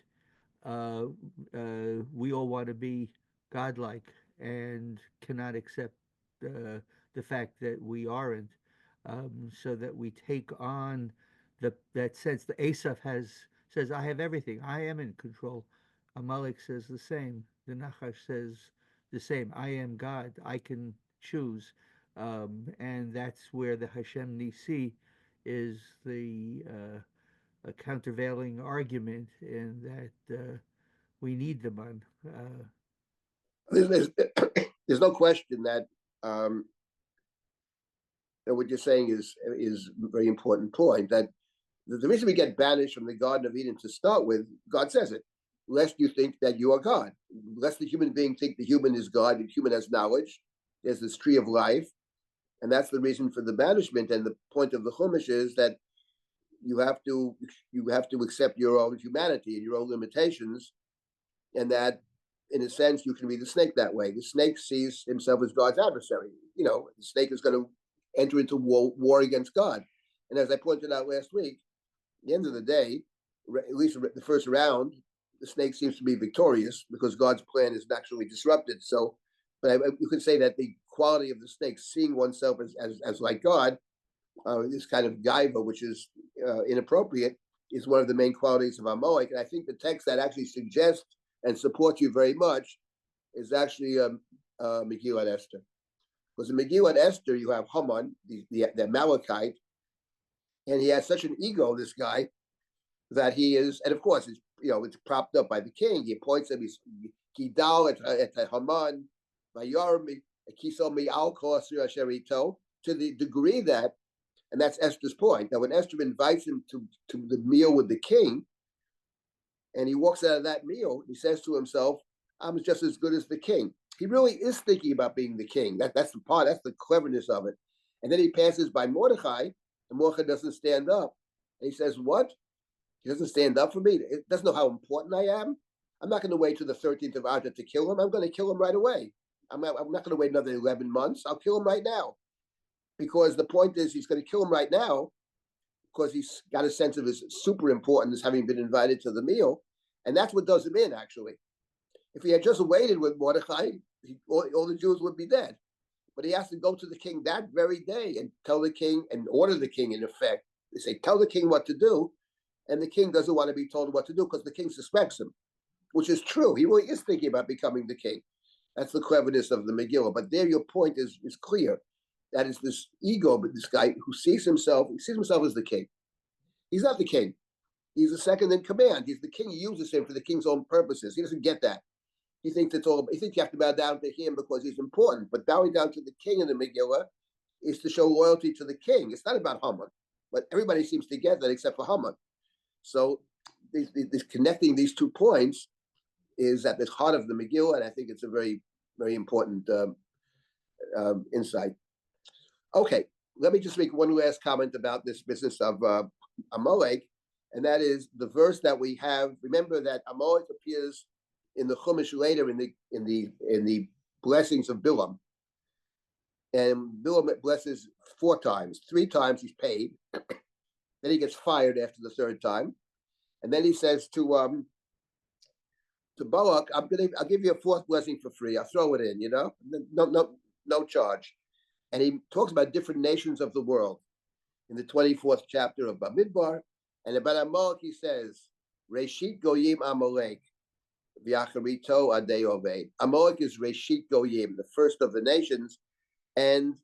We all want to be godlike and cannot accept the fact that we aren't, so that we take on that sense. The Asaph says, I have everything. I am in control. Amalek says the same. The Nachash says the same. I am God. I can choose. And that's where the Hashem Nisi is the countervailing argument, in that we need the man. There's no question that what you're saying is a very important point. That the reason we get banished from the Garden of Eden to start with, God says it, lest you think that you are God, lest the human being think the human is God, the human has knowledge. There's this tree of life, and that's the reason for the banishment. And the point of the Chumash is that you have to accept your own humanity and your own limitations, and that in a sense you can be the snake that way. The snake sees himself as God's adversary. The snake is going to enter into war against God. And as I pointed out last week, at the end of the day, at least the first round, the snake seems to be victorious because God's plan is naturally disrupted. So, but you could say that the quality of the snake, seeing oneself as like God, this kind of gaiva, which is inappropriate, is one of the main qualities of Amalek. And I think the text that actually suggests and supports you very much is actually Megillat Esther. Because in Megillat Esther, you have Haman, the Amalekite, and he has such an ego, this guy, that he is, and of course, it's propped up by the king. He appoints him, he's Gidal at Haman, Vayarmi, Kiso Mi Al Kosir Asherito, to the degree that, and that's Esther's point, that when Esther invites him to the meal with the king, and he walks out of that meal, he says to himself, I'm just as good as the king. He really is thinking about being the king. That's the part, that's the cleverness of it. And then he passes by Mordechai, and Mordechai doesn't stand up. And he says, what? He doesn't stand up for me? It doesn't know how important I am? I'm not going to wait till the 13th of Adar to kill him. I'm going to kill him right away. I'm not going to wait another 11 months. I'll kill him right now. Because the point is, he's going to kill him right now because he's got a sense of his super importance, having been invited to the meal. And that's what does him in, actually. If he had just waited with Mordechai, all the Jews would be dead. But he has to go to the king that very day and tell the king and order the king, in effect. They say, tell the king what to do. And the king doesn't want to be told what to do because the king suspects him, which is true. He really is thinking about becoming the king. That's the cleverness of the Megillah. But there your point is clear. That is this ego, but this guy who sees himself as the king. He's not the king. He's the second in command. He's the king. He uses him for the king's own purposes. He doesn't get that. He thinks he thinks you have to bow down to him because he's important. But bowing down to the king in the Megillah is to show loyalty to the king. It's not about Haman, but everybody seems to get that except for Haman. So this connecting these 2 points is at the heart of the Megillah, and I think it's a very, very important insight. Okay, let me just make one last comment about this business of Amalek, and that is the verse that we have. Remember that Amalek appears in the Chumash later in the blessings of Bilam, and Bilam blesses 4 times. 3 times he's paid, then he gets fired after the 3rd time, and then he says to Balak, I'll give you a 4th blessing for free. I'll throw it in, no charge. And he talks about different nations of the world in the 24th chapter of Bamidbar. And about Amalek, he says, Reshit Goyim Amalek, V'acharito Adei Oved. Amalek is Reshit Goyim, the first of the nations and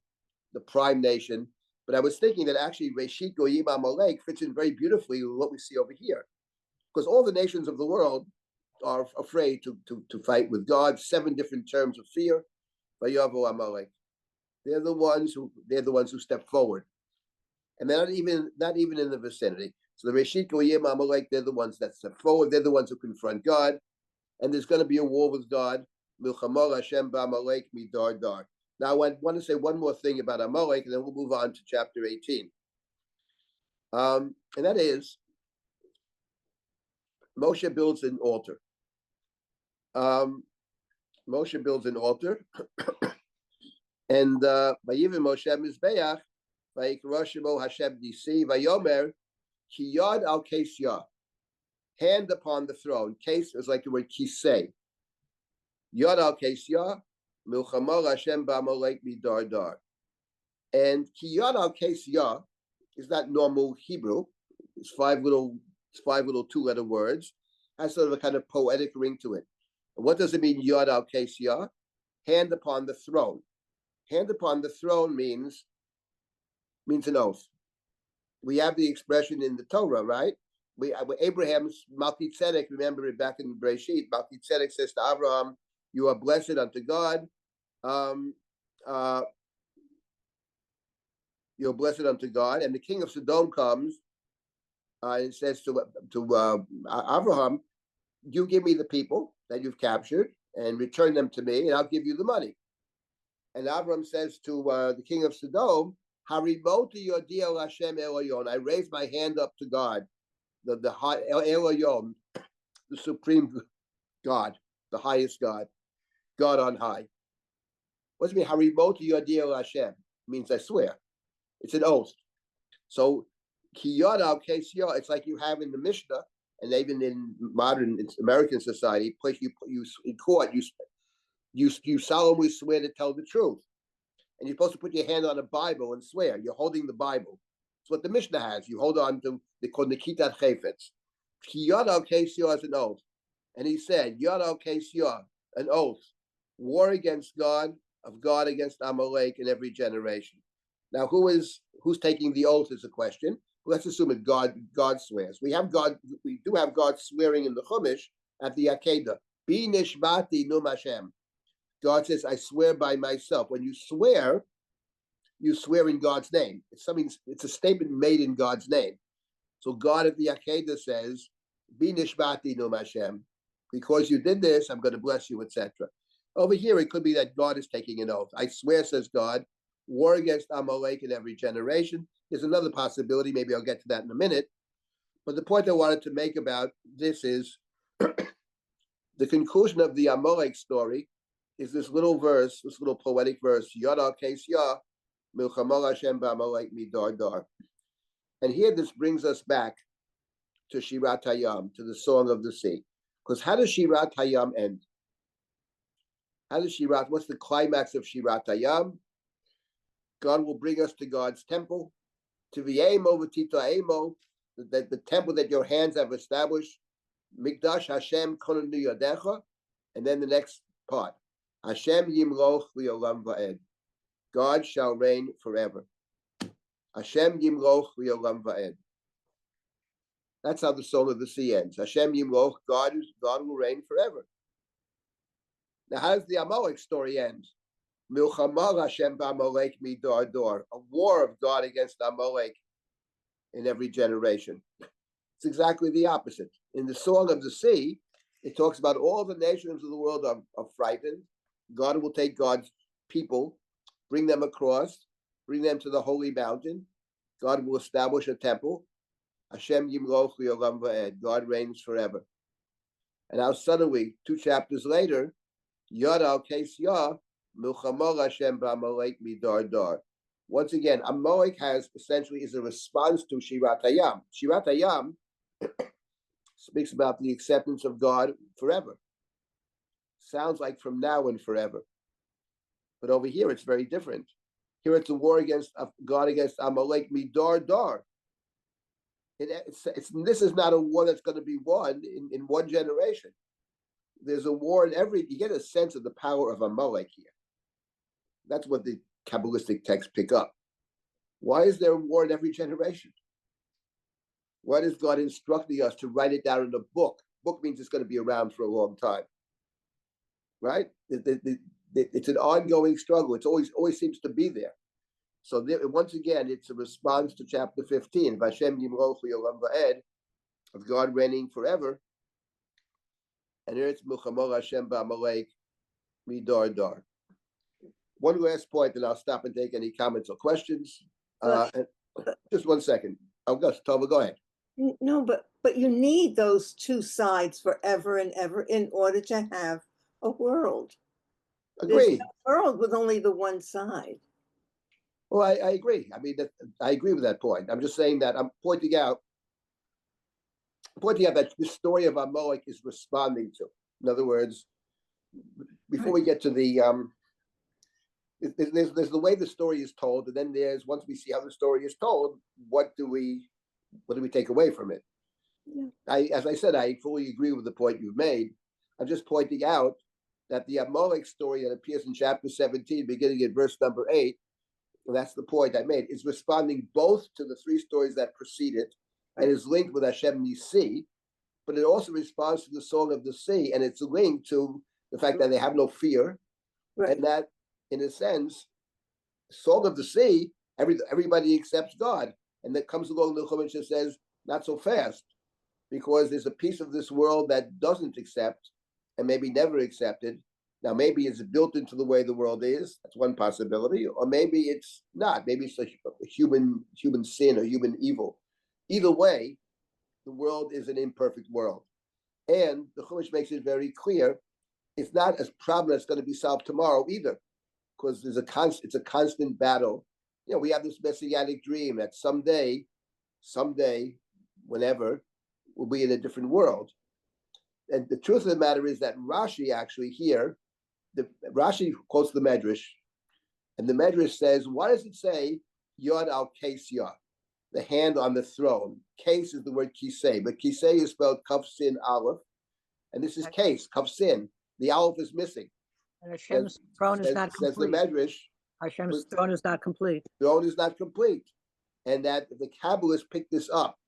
the prime nation. But I was thinking that actually Reshit Goyim Amalek fits in very beautifully with what we see over here. Because all the nations of the world are afraid to fight with God. 7 different terms of fear. Vayavo Amalek. They're the ones who step forward, and they're not even in the vicinity. So the Reshit Goyim Amalek, they're the ones that step forward. They're the ones who confront God, and there's going to be a war with God. Milchamor Hashem b'Amalek midar dar. Now I want to say one more thing about Amalek, and then we'll move on to chapter 18. And that is, Moshe builds an altar. Moshe builds an altar. And Vayivim Moshe Mizbeach, Vayikra Shemo Hashem Disi, Vayomer, Ki Yad al Kesya, hand upon the throne. Case is like the word kisei. Yad al Kesya, Milchamor Hashem b'Amalek midar dar. And Ki Yad al Kesya is not normal Hebrew. It's 5 little 2-letter words. Has sort of a kind of poetic ring to it. And what does it mean, Yad al Kesya? Hand upon the throne. Hand upon the throne means an oath. We have the expression in the Torah, right? Abraham's Malki Tzedek, remember it back in Bereshit, Malki Tzedek says to Abraham, you are blessed unto God. You're blessed unto God. And the king of Sodom comes and says to Abraham, you give me the people that you've captured and return them to me, and I'll give you the money. And Abraham says to the king of Sodom, Harimoti Yodi Hashem Elayon. I raise my hand up to God, the high Elayon, the supreme God, the highest God, God on high. What does it mean? Harimoti Yodi Hashem means I swear. It's an oath. So Kiyad al Kesiyah, it's like you have in the Mishnah, and even in modern American society, place you in court, you solemnly swear to tell the truth. And you're supposed to put your hand on a Bible and swear. You're holding the Bible. It's what the Mishnah has. You hold on to, they call Nikitat Chayfetz. Yad al Kesiyah is an oath. And he said, Yad al Kesiyah, an oath. War against God, of God against Amalek in every generation. Now, who's taking the oath is a question. Let's assume that God swears. We do have God swearing in the Chumash at the Akedah. Bi nishbati num Hashem. God says, I swear by myself. When you swear in God's name. It's a statement made in God's name. So God at the Akedah says, Bi nishbati num Hashem. Because you did this, I'm going to bless you, etc. Over here, it could be that God is taking an oath. I swear, says God, war against Amalek in every generation. There's another possibility. Maybe I'll get to that in a minute. But the point I wanted to make about this is the conclusion of the Amalek story is this little verse, this little poetic verse, Yad al Kesiyah, Milchamor Hashem b'Amalek midar dar. And here this brings us back to Shirat Hayam, to the Song of the Sea. Because how does Shirat Hayam end? What's the climax of Shirat Hayam? God will bring us to God's temple, to V'yemo v'tito emo, the temple that your hands have established, Mikdash Hashem konenu yadecha, and then the next part, Hashem yimloch li'olam va'ed. God shall reign forever. Hashem yimloch li'olam va'ed. That's how the Song of the Sea ends. Hashem Yimloch, God will reign forever. Now, how does the Amalek story end? Milchama Hashem b'Amalek midor dor, a war of God against Amalek in every generation. It's exactly the opposite. In the Song of the Sea, it talks about all the nations of the world are frightened. God will take God's people, bring them across, bring them to the holy mountain. God will establish a temple. Hashem Yimloch Li'olam Va'ed. God reigns forever. And now suddenly, 2 chapters later, Yad al Kes Yah, Milchama Hashem b'Amalek midar dar. Once again, Amalek essentially is a response to Shirat Hayam. Shirat Hayam speaks about the acceptance of God forever. Sounds like from now and forever. But over here, it's very different. Here it's a war against God against Amalek midar dar. This is not a war that's going to be won in one generation. There's a war you get a sense of the power of Amalek here. That's what the Kabbalistic texts pick up. Why is there a war in every generation? Why is God instructing us to write it down in a book? Book means it's going to be around for a long time, right? It's an ongoing struggle. It always seems to be there. So once again, it's a response to chapter 15, Vashem Yimloch Li'olam Va'ed, of God reigning forever. And here it's Milchama Hashem b'Amalek midar dar. One last point, and I'll stop and take any comments or questions. Just 1 second. Tova, go ahead. No, but you need those two sides forever and ever in order to have a world. There's Agreed. no world with only the one side. Well, I agree. I mean, I agree with that point. I'm just saying that I'm pointing out that the story of Amalek is responding to. In other words, before we get to the there's the way the story is told, and then there's, once we see how the story is told, what do we take away from it? Yeah. As I said, I fully agree with the point you've made. I'm just pointing out that the Amalek story that appears in chapter 17, beginning at verse number 8, and that's the point I made, is responding both to the 3 stories that precede it and is linked with Hashem Nisi, but it also responds to the Song of the Sea, and it's linked to the fact that they have no fear, right. And that, in a sense, Song of the Sea, everybody accepts God, and that comes along the Chumash and says, not so fast, because there's a piece of this world that doesn't accept, and maybe never accepted. Now, maybe it's built into the way the world is. That's one possibility. Or maybe it's not. Maybe it's a human sin or human evil. Either way, the world is an imperfect world. And the Chumash makes it very clear, it's not a problem that's going to be solved tomorrow either, because it's a constant battle. You know, we have this messianic dream that someday, whenever, we'll be in a different world. And the truth of the matter is that Rashi actually here, Rashi quotes the Medrash, and the Medrash says, why does it say Yod al Kes Yah, the hand on the throne? Kes is the word kisei, but kisei is spelled Kaf Sin Aleph, and this is Kes, Kaf Sin. The Aleph is missing. And Hashem's throne is not complete. Says the Medrash, Hashem's throne is not complete. Throne is not complete. And that the Kabbalists picked this up.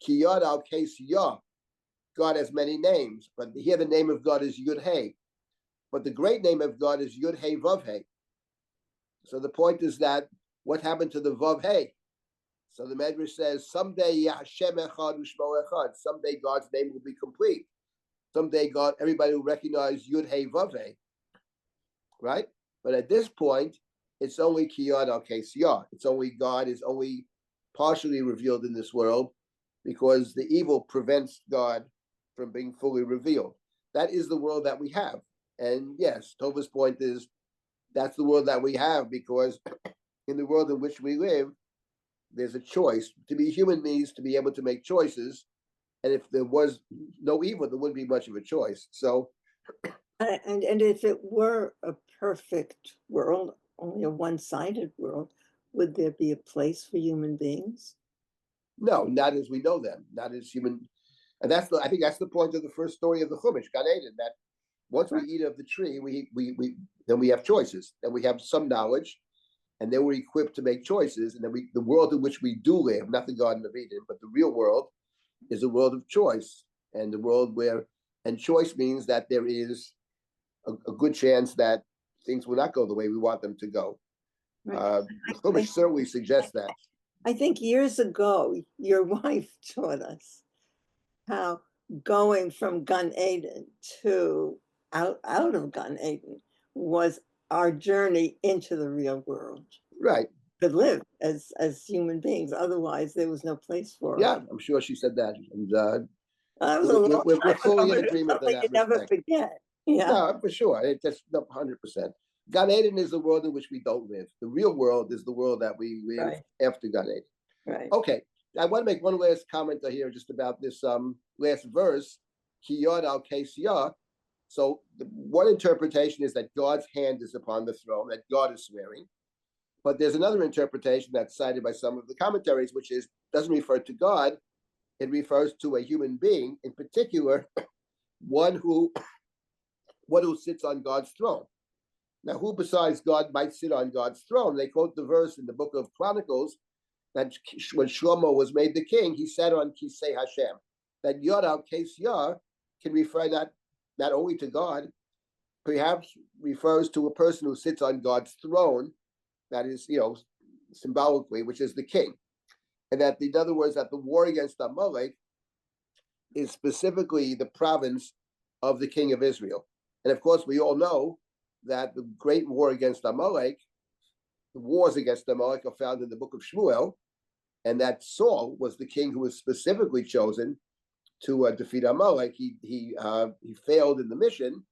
Ki Yod al Kes Yah. God has many names, but here the name of God is Yud Hey. But the great name of God is Yud Hey Vav Hey. So the point is that what happened to the Vav Hey? So the Medrash says, someday Hashem Echad U'Shmo Echad. Someday God's name will be complete. Someday everybody will recognize Yud Hey Vav Hey. Right? But at this point, it's only Ki Yod al Kes Yah. It's only God is only partially revealed in this world because the evil prevents God from being fully revealed. That is the world that we have. And yes, Tova's point is that's the world that we have because in the world in which we live, there's a choice. To be human means to be able to make choices. And if there was no evil, there wouldn't be much of a choice. So, and if it were a perfect world, only a one-sided world, would there be a place for human beings? No, not as we know them, not as human. And I think that's the point of the first story of the Chumash, Gan Eden, that once we eat of the tree, then we have choices. Then we have some knowledge, and then we're equipped to make choices. And then the world in which we do live, not the Garden of Eden, but the real world, is a world of choice, and the world where, and choice means that there is a good chance that things will not go the way we want them to go. Right. Chumash certainly suggests that. I think years ago, your wife taught us how going from Gan Eden to out of Gan Eden was our journey into the real world. Right. To live as human beings. Otherwise, there was no place for us. Yeah, I'm sure she said that. And That was a long we're time fully ago, in but agreement in something that you never respect. forget. Yeah. No, for sure. It's just 100%. Gan Eden is the world in which we don't live. The real world is the world that we live Right. after Gan Eden. Right. Okay, I want to make one last comment here just about this last verse, Ki Yod al Kesiyah. So one interpretation is that God's hand is upon the throne, that God is swearing. But there's another interpretation that's cited by some of the commentaries, which is doesn't refer to God. It refers to a human being, in particular, one who sits on God's throne. Now, who besides God might sit on God's throne? They quote the verse in the book of Chronicles that when Shlomo was made the king, he sat on Kisei Hashem. That Yod al Kesiyah can refer not only to God, perhaps refers to a person who sits on God's throne, that is, symbolically, which is the king. And that, in other words, that the war against Amalek is specifically the province of the king of Israel. And of course, we all know that the great war against Amalek, the wars against Amalek are found in the book of Shmuel, and that Saul was the king who was specifically chosen to defeat Amalek. He failed in the mission,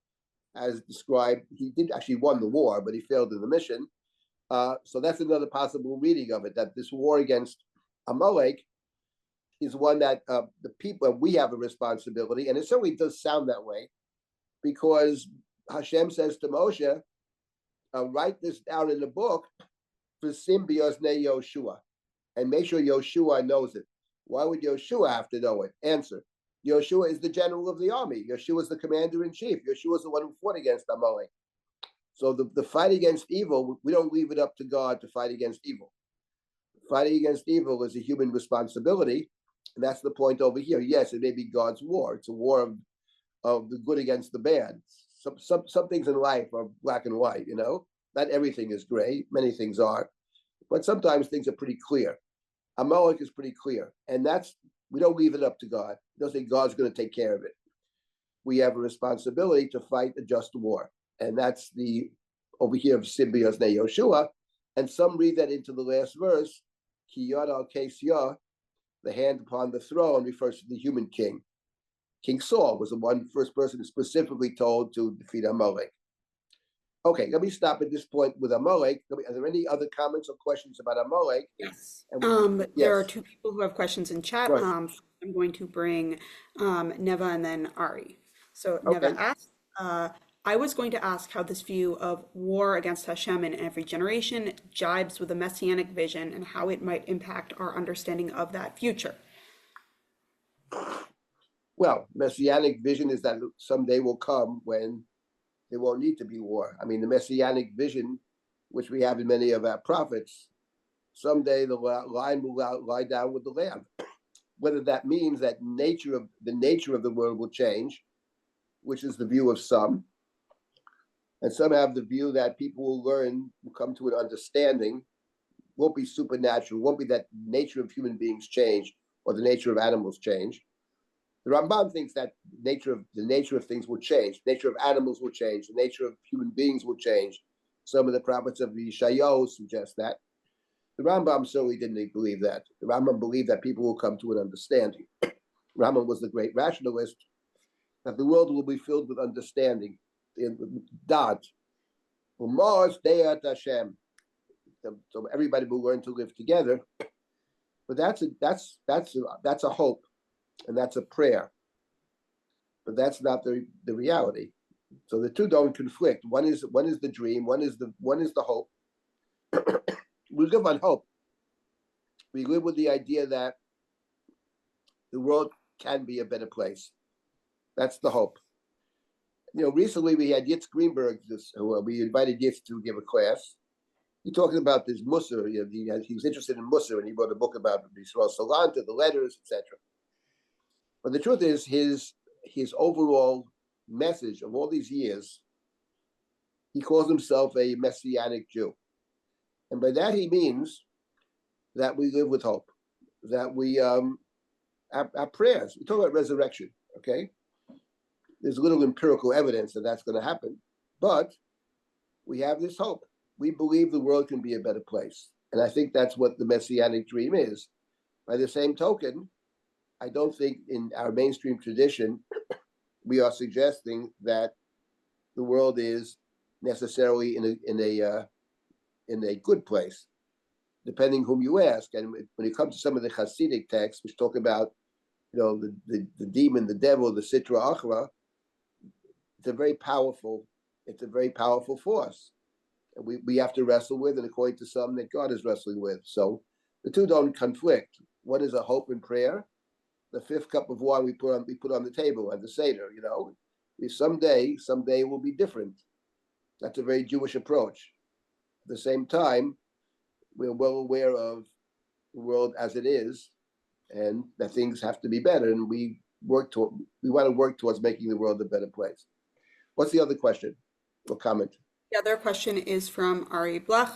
as described. He did actually won the war, but he failed in the mission. So that's another possible reading of it, that this war against Amalek is one that the people, we have a responsibility, and it certainly does sound that way, because Hashem says to Moshe, write this down in the book for Symbios Ne Yoshua, and make sure Yoshua knows it. Why would Yoshua have to know it? Answer: Yoshua is the general of the army. Yoshua is the commander-in-chief. Yoshua is the one who fought against Amalek. So the fight against evil, we don't leave it up to God to fight against evil. Fighting against evil is a human responsibility, and that's the point over here. Yes, it may be God's war. It's a war of the good against the bad. Some things in life are black and white, Not everything is gray. Many things are. But sometimes things are pretty clear. Amalek is pretty clear. And we don't leave it up to God. We don't say God's going to take care of it. We have a responsibility to fight a just war. And that's the over here of Symbios Ne Yoshua. And some read that into the last verse, Ki Yod al Kesiyah, the hand upon the throne, refers to the human king. King Saul was the first person specifically told to defeat Amalek. Okay, let me stop at this point with Amalek. Are there any other comments or questions about Amalek? Yes. Yes. There are two people who have questions in chat. Right. I'm going to bring Neva and then Ari. So Neva Okay. asks, I was going to ask how this view of war against Hashem in every generation jibes with a messianic vision and how it might impact our understanding of that future. Well, messianic vision is that someday will come when there won't need to be war. I mean, the messianic vision, which we have in many of our prophets, someday the lion will lie down with the lamb. Whether that means that the nature of the world will change, which is the view of some, and some have the view that people will come to an understanding, won't be supernatural, won't be that nature of human beings change or the nature of animals change. The Rambam thinks that the nature of things will change, the nature of animals will change, the nature of human beings will change. Some of the prophets of the Yeshayahu suggest that. The Rambam certainly didn't believe that. The Rambam believed that people will come to an understanding. Rambam was the great rationalist, that the world will be filled with understanding, Dad. Mars Deat Hashem. So everybody will learn to live together. But that's a hope, and that's a prayer. But that's not the reality. So the two don't conflict. One is the dream. One is the hope. We live on hope. We live with the idea that the world can be a better place. That's the hope. Recently we had Yitz Greenberg, we invited Yitz to give a class. He talking about this Musar. He was interested in Musar, and he wrote a book about Yisrael Salanta, the letters, etc. But the truth is, his overall message of all these years, he calls himself a Messianic Jew. And by that he means that we live with hope, that we, our prayers, we talk about resurrection, okay? There's little empirical evidence that that's going to happen, but we have this hope. We believe the world can be a better place. And I think that's what the Messianic dream is. By the same token, I don't think in our mainstream tradition, we are suggesting that the world is necessarily in a good place, depending whom you ask. And when it comes to some of the Hasidic texts, which talk about, the demon, the devil, the Sitra Achra, it's a very powerful force. And we have to wrestle with, and according to some, that God is wrestling with. So the two don't conflict. One is a hope and prayer. The fifth cup of wine we put on the table at the Seder, someday will be different. That's a very Jewish approach. At the same time, we're well aware of the world as it is, and that things have to be better, and we want to work towards making the world a better place. What's the other question or comment? The other question is from Ari Blech.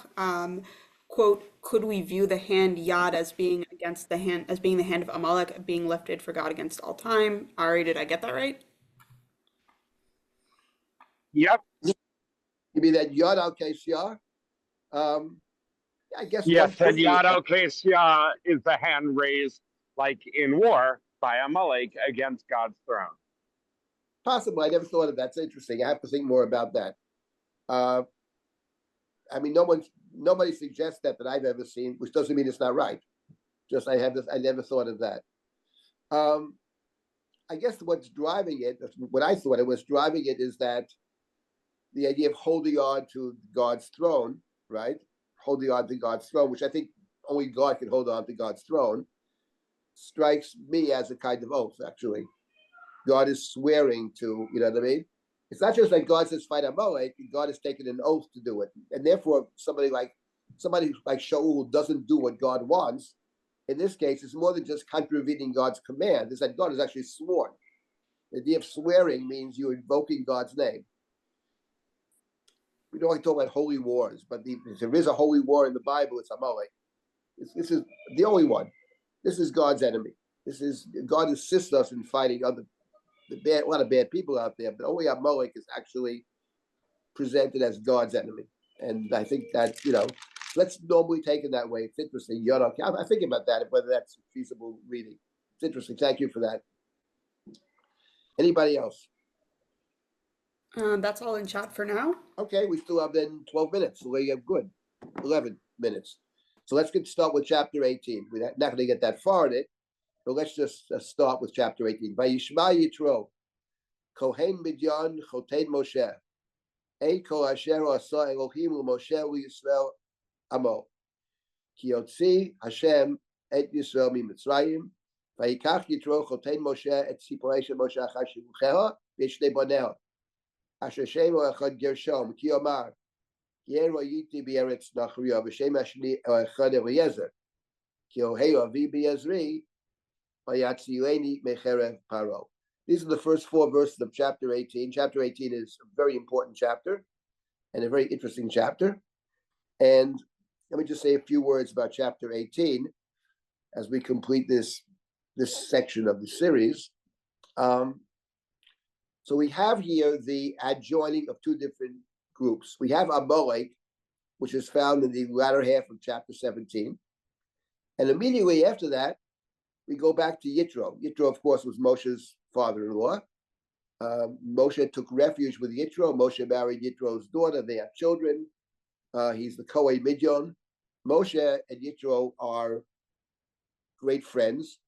Quote, could we view the hand Yad as being the hand of Amalek, being lifted for God against all time? Ari, did I get that right? Yep. You mean that Yad al Kesia? I guess. Yes, and Yad al-Kesiyah is the hand raised, like in war, by Amalek against God's throne. Possible. I never thought of that. It's interesting. I have to think more about that. I mean, nobody suggests that I've ever seen, which doesn't mean it's not right. Just I never thought of that. I guess what's driving it, what I thought it was driving it, is that the idea of holding on to God's throne, right? Holding on to God's throne, which I think only God can hold on to God's throne, strikes me as a kind of oath, actually. God is swearing to, you know what I mean? It's not just like God says fight Amalek, God has taken an oath to do it. And therefore, somebody like Shaul doesn't do what God wants. In this case, it's more than just contravening God's command. It's that God has actually sworn. The idea of swearing means you're invoking God's name. We don't like to talk about holy wars, but if there is a holy war in the Bible, it's Amalek. This is the only one. This is God's enemy. God assists us in fighting a lot of bad people out there, but only Amalek is actually presented as God's enemy. And I think that, let's normally take it that way. It's interesting. I think about that, whether that's feasible reading. It's interesting. Thank you for that. Anybody else? That's all in chat for now. Okay, we still have then 12 minutes. So we have good 11 minutes. So let's start with chapter 18. We're not going to get that far in it, but let's just start with chapter 18. Vayishma Yitro, Kohen Midyan, Chotein Moshe, Eiko Asher Asa Elohim Moshe Yisrael Amo, Ki Yotzi Hashem et Yisrael miMitzrayim, Vayikach Yitro Chotein Moshe et Siporei Shel Moshe Achar Shilucheha v'Shnei Baneha, Asher Shemo Echad Gershom, Ki Omar, Yero Yiti B'Eretz Nachriya v'Shem Ashni Echad Eliezer, Ki Oheo Avi B'Yezri, Vayatzileni Mecherev Paro. These are the first 4 verses of chapter 18. Chapter 18 is a very important chapter and a very interesting chapter. And let me just say a few words about chapter 18 as we complete this section of the series. So we have here the adjoining of 2 different groups. We have Amalek, which is found in the latter half of chapter 17. And immediately after that, we go back to Yitro. Yitro, of course, was Moshe's father-in-law. Moshe took refuge with Yitro. Moshe married Yitro's daughter. They have children. He's the Kohen Midyan. Moshe and Yitro are great friends.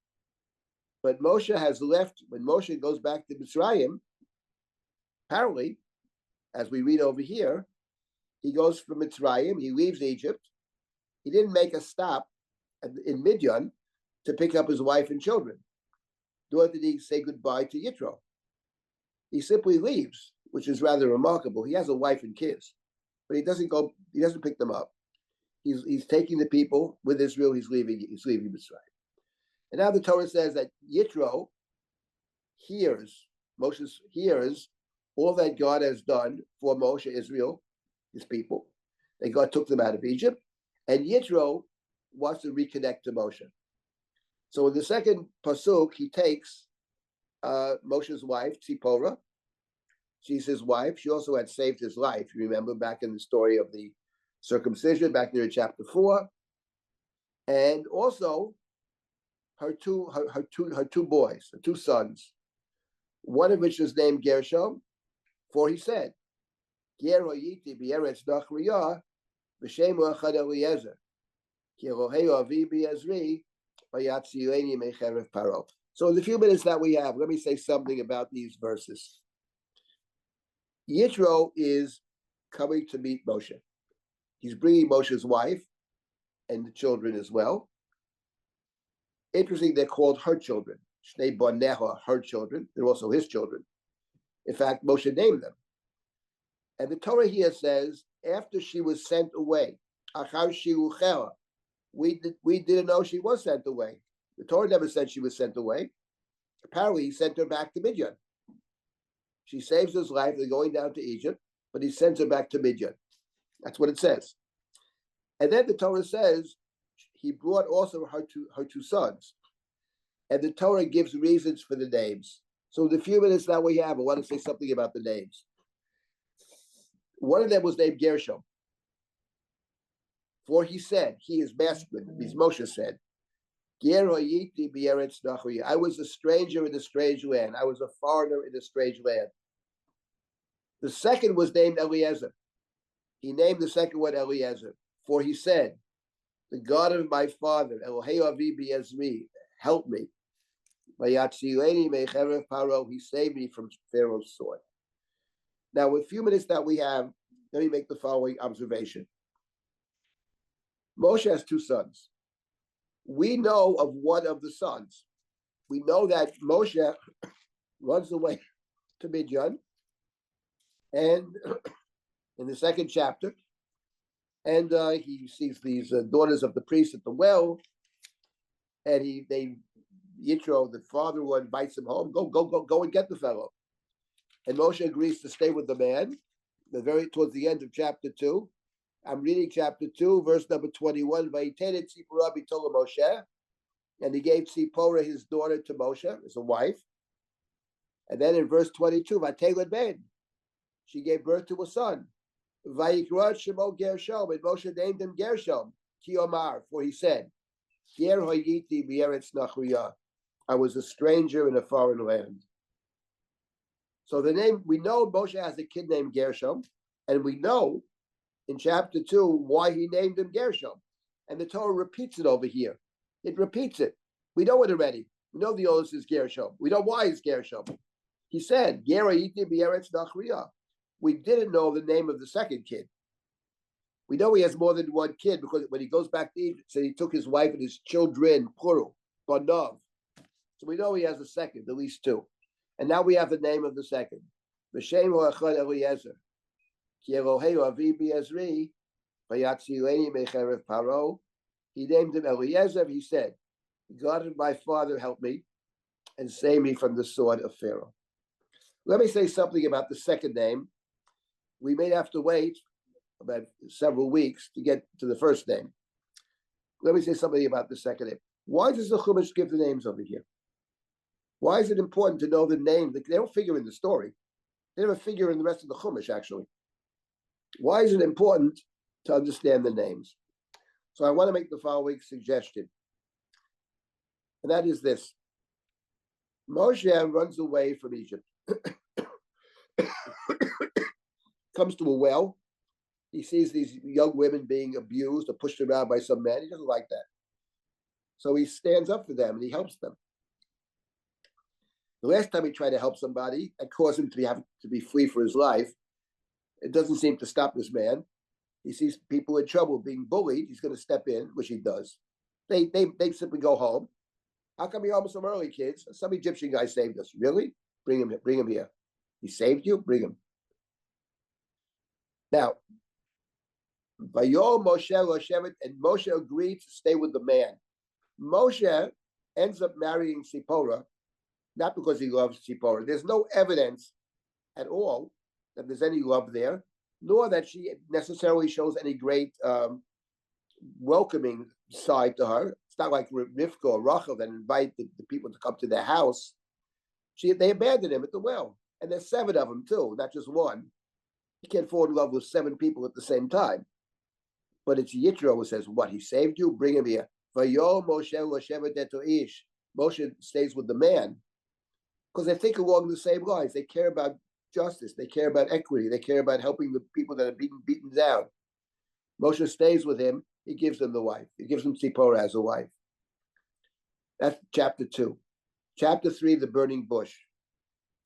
But Moshe has left. When Moshe goes back to Mitzrayim, apparently, as we read over here, he goes from Mitzrayim, he leaves Egypt. He didn't make a stop in Midyan to pick up his wife and children, nor did he say goodbye to Yitro. He simply leaves, which is rather remarkable. He has a wife and kids, but he doesn't pick them up. He's taking the people with Israel, he's leaving Mitzrayim. And now the Torah says that Yitro Moshe hears all that God has done for Moshe, Israel, his people, that God took them out of Egypt, and Yitro wants to reconnect to Moshe. So in the second pasuk, he takes Moshe's wife, Tzipporah. She's his wife. She also had saved his life. You remember back in the story of the circumcision, back there in chapter 4. And also her two boys, her two sons, one of which is named Gershom, for he said, Ger hayiti b'eretz nachriyah b'shemu echad Eliezer, ki Elohei avi b'Ezri vayatzileni mecherev paro. So in the few minutes that we have, let me say something about these verses. Yitro is coming to meet Moshe. He's bringing Moshe's wife and the children as well. Interesting, they're called her children. Shnei Boneha, her children. They're also his children. In fact, Moshe named them. And the Torah here says, after she was sent away, we didn't know she was sent away. The Torah never said she was sent away. Apparently, he sent her back to Midian. She saves his life. They're going down to Egypt, but he sends her back to Midian. That's what it says. And then the Torah says he brought also her two sons. And the Torah gives reasons for the names. So in the few minutes that we have, I want to say something about the names. One of them was named Gershom. For he said, he is masculine, as Moshe said, I was a stranger in a strange land. I was a foreigner in a strange land. The second was named Eliezer. He named the second one Eliezer. For he said, the God of my father, Elohei avi b'Ezri, help me. He saved me from Pharaoh's sword. Now, with a few minutes that we have, let me make the following observation. Moshe has two sons. We know of one of the sons. We know that Moshe runs away to Midian, and in the second chapter, and he sees these daughters of the priest at the well, and Yitro, the father-in-law, invites him home. Go and get the fellow. And Moshe agrees to stay with the man. Towards the end of chapter 2, I'm reading chapter 2, verse number 21. Vayitenet Tzipporah b'tola Moshe, and he gave Tzipporah his daughter to Moshe as a wife. And then in verse 22, Vateled ben, she gave birth to a son. Vayikra Shemo Gershom, and Moshe named him Gershom, Ki Omar, for he said, Ger hayiti b'eretz nachriyah, I was a stranger in a foreign land. So the name, we know Moshe has a kid named Gershom, and we know in chapter 2 why he named him Gershom. And the Torah repeats it over here. It repeats it. We know it already. We know the oldest is Gershom. We know why it's Gershom. He said, Ger hayiti b'eretz nachriyah. We didn't know the name of the second kid. We know he has more than one kid because when he goes back to Egypt, so he took his wife and his children, Puru, Banav. So we know he has a second, at least two. And now we have the name of the second. B'shem ha'echad Eliezer. Ki Elohei avi b'Ezri, vayatzileni mecherev paro. He named him Eliezer. He said, God of my father, help me and save me from the sword of Pharaoh. Let me say something about the second name. We may have to wait about several weeks to get to the first name. Let me say something about the second name. Why does the Chumash give the names over here? Why is it important to know the name? They don't figure in the story. They never figure in the rest of the Chumash, actually. Why is it important to understand the names? So I want to make the following suggestion. And that is this. Moshe runs away from Egypt. Comes to a well. He sees these young women being abused or pushed around by some man. He doesn't like that. So he stands up for them and he helps them. The last time he tried to help somebody and caused him to be free for his life, it doesn't seem to stop this man. He sees people in trouble being bullied. He's going to step in, which he does. They simply go home. How come you're home so early, kids? Some Egyptian guy saved us. Really? Bring him here. He saved you? Bring him. Now, Vayol Moshe Loshevet, and Moshe agreed to stay with the man. Moshe ends up marrying Tzipporah, not because he loves Tzipora. There's no evidence at all that there's any love there, nor that she necessarily shows any great welcoming side to her. It's not like Rivka or Rachel that invite the people to come to their house. They abandoned him at the well, and there's 7 of them too, not just one. You can't fall in love with 7 people at the same time. But it's Yitro who says, "What, he saved you? Bring him here." Vayol Moshe l'shevet eto ish. Moshe stays with the man because they think along the same lines. They care about justice. They care about equity. They care about helping the people that are beaten down. Moshe stays with him. He gives them the wife. He gives them Tzipora as a wife. That's chapter 2. Chapter 3, the burning bush.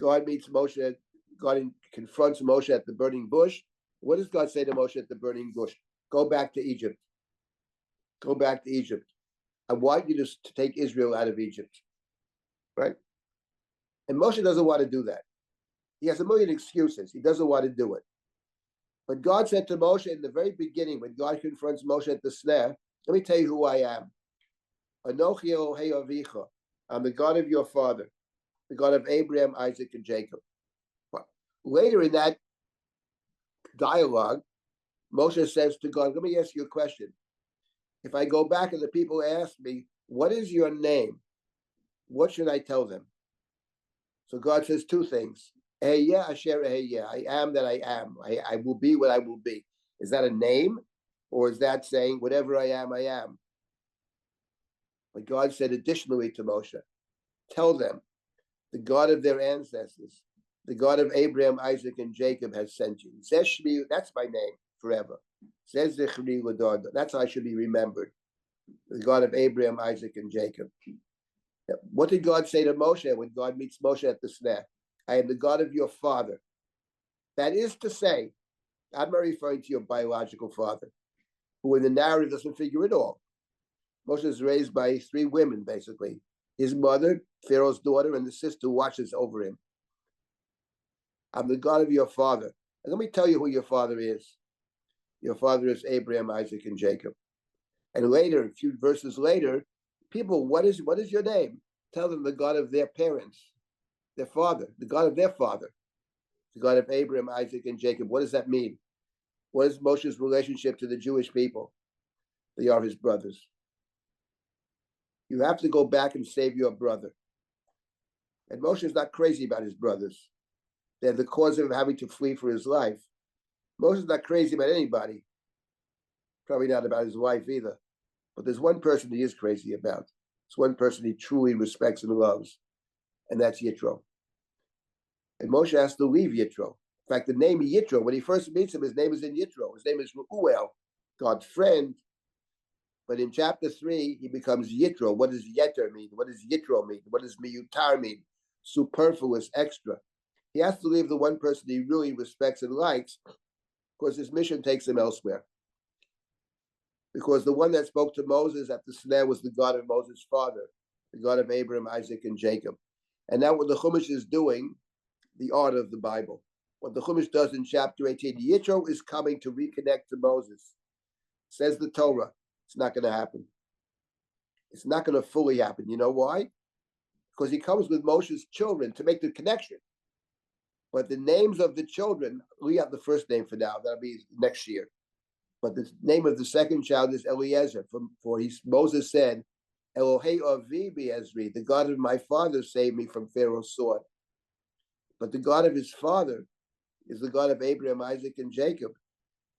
God meets Moshe. God confronts Moshe at the burning bush. What does God say to Moshe at the burning bush? Go back to Egypt. Go back to Egypt. I want you to take Israel out of Egypt. Right? And Moshe doesn't want to do that. He has a million excuses. He doesn't want to do it. But God said to Moshe in the very beginning, when God confronts Moshe at the snare, let me tell you who I am. Anochi Elohei Avicha. I'm the God of your father, the God of Abraham, Isaac, and Jacob. But later in that dialogue, Moshe says to God, let me ask you a question. If I go back and the people ask me, what is your name? What should I tell them? So God says 2 things. Eheyeh asher eheyeh. I am that I am. I will be what I will be. Is that a name? Or is that saying, whatever I am, I am? But God said additionally to Moshe, tell them, the God of their ancestors, the God of Abraham, Isaac, and Jacob has sent you. That's my name forever. That's how I should be remembered. The God of Abraham, Isaac, and Jacob. What did God say to Moshe when God meets Moshe at the snare? I am the God of your father. That is to say, I'm not referring to your biological father, who in the narrative doesn't figure it all. Moshe is raised by 3 women, basically. His mother, Pharaoh's daughter, and the sister who watches over him. I'm the God of your father. And let me tell you who your father is. Your father is Abraham, Isaac, and Jacob. And later, a few verses later, people, what is your name? Tell them the God of their parents, their father, the God of their father, the God of Abraham, Isaac, and Jacob. What does that mean? What is Moshe's relationship to the Jewish people? They are his brothers. You have to go back and save your brother. And Moshe is not crazy about his brothers. They're the cause of him having to flee for his life. Moshe is not crazy about anybody. Probably not about his wife either. But there's one person he is crazy about. It's one person he truly respects and loves. And that's Yitro. And Moshe has to leave Yitro. In fact, the name Yitro, when he first meets him, his name is in Yitro. His name is Reuel, God's friend. But in chapter 3, he becomes Yitro. What does Yeter mean? What does Yitro mean? What does Miyutar mean? Superfluous, extra. He has to leave the one person he really respects and likes because his mission takes him elsewhere. Because the one that spoke to Moses at the snare was the God of Moses' father, the God of Abraham, Isaac, and Jacob. And now what the Chumash is doing, the art of the Bible. What the Chumash does in chapter 18, Yitro is coming to reconnect to Moses. Says the Torah, it's not going to happen. It's not going to fully happen. You know why? Because he comes with Moshe's children to make the connection. But the names of the children, we have the first name for now. That'll be next year. But the name of the second child is Eliezer. Moses said, Elohei Avi Ezri, the God of my father saved me from Pharaoh's sword. But the God of his father is the God of Abraham, Isaac, and Jacob.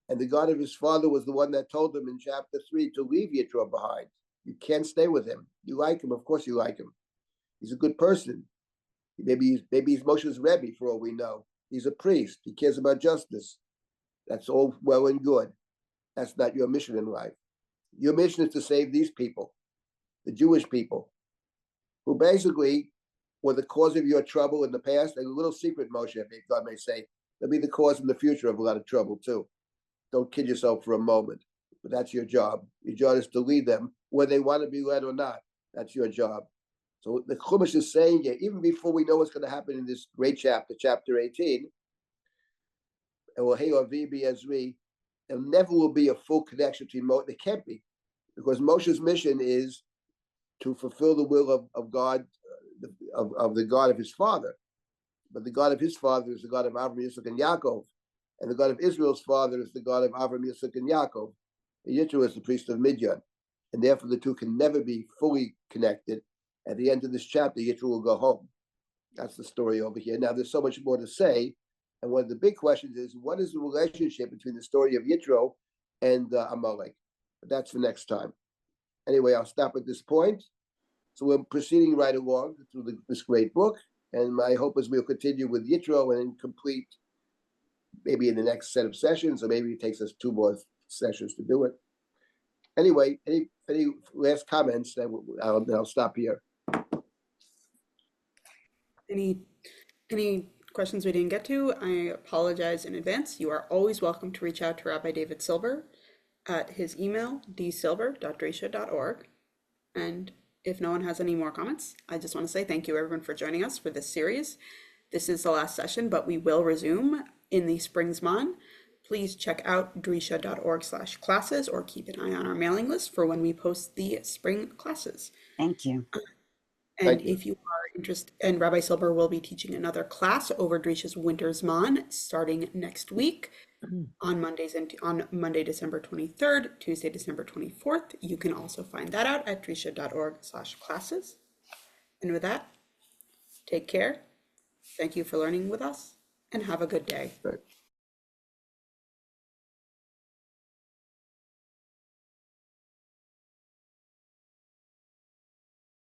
And the God of his father was the one that told him in chapter 3 to leave Yitro behind. You can't stay with him. You like him, of course you like him. He's a good person. Maybe he's Moshe's Rebbe for all we know. He's a priest. He cares about justice. That's all well and good. That's not your mission in life. Your mission is to save these people, the Jewish people, who basically were the cause of your trouble in the past. And a little secret, Moshe, God may say, they'll be the cause in the future of a lot of trouble too. Don't kid yourself for a moment. But that's your job. Your job is to lead them, whether they want to be led or not. That's your job. So the Chumash is saying here, even before we know what's going to happen in this great chapter, chapter 18, Elohei Avi Ezri, there never will be a full connection between Moshe. There can't be, because Moshe's mission is to fulfill the will of God, of the God of his father. But the God of his father is the God of Avram, Yitzchak, and Yaakov. And the God of Israel's father is the God of Avram, Yitzchak, and Yaakov. And Yitro is the priest of Midian. And therefore the two can never be fully connected. At the end of this chapter, Yitro will go home. That's the story over here. Now, there's so much more to say. And one of the big questions is, what is the relationship between the story of Yitro and Amalek? But that's for next time. Anyway, I'll stop at this point. So we're proceeding right along through this great book. And my hope is we'll continue with Yitro and complete maybe in the next set of sessions, or maybe it takes us 2 more sessions to do it. Anyway, any last comments? Then I'll stop here. Any questions we didn't get to? I apologize in advance. You are always welcome to reach out to Rabbi David Silber at his email, dsilber.drisha.org. And if no one has any more comments, I just want to say thank you everyone for joining us for this series. This is the last session, but we will resume in the spring Zman. Please check out drisha.org/classes or keep an eye on our mailing list for when we post the spring classes. Thank you. And if you are interested, and Rabbi Silber will be teaching another class over Drisha's Winter Zman starting next week on Mondays and on Monday, December 23rd, Tuesday, December 24th. You can also find that out at drisha.org/classes. And with that, take care. Thank you for learning with us and have a good day. Right.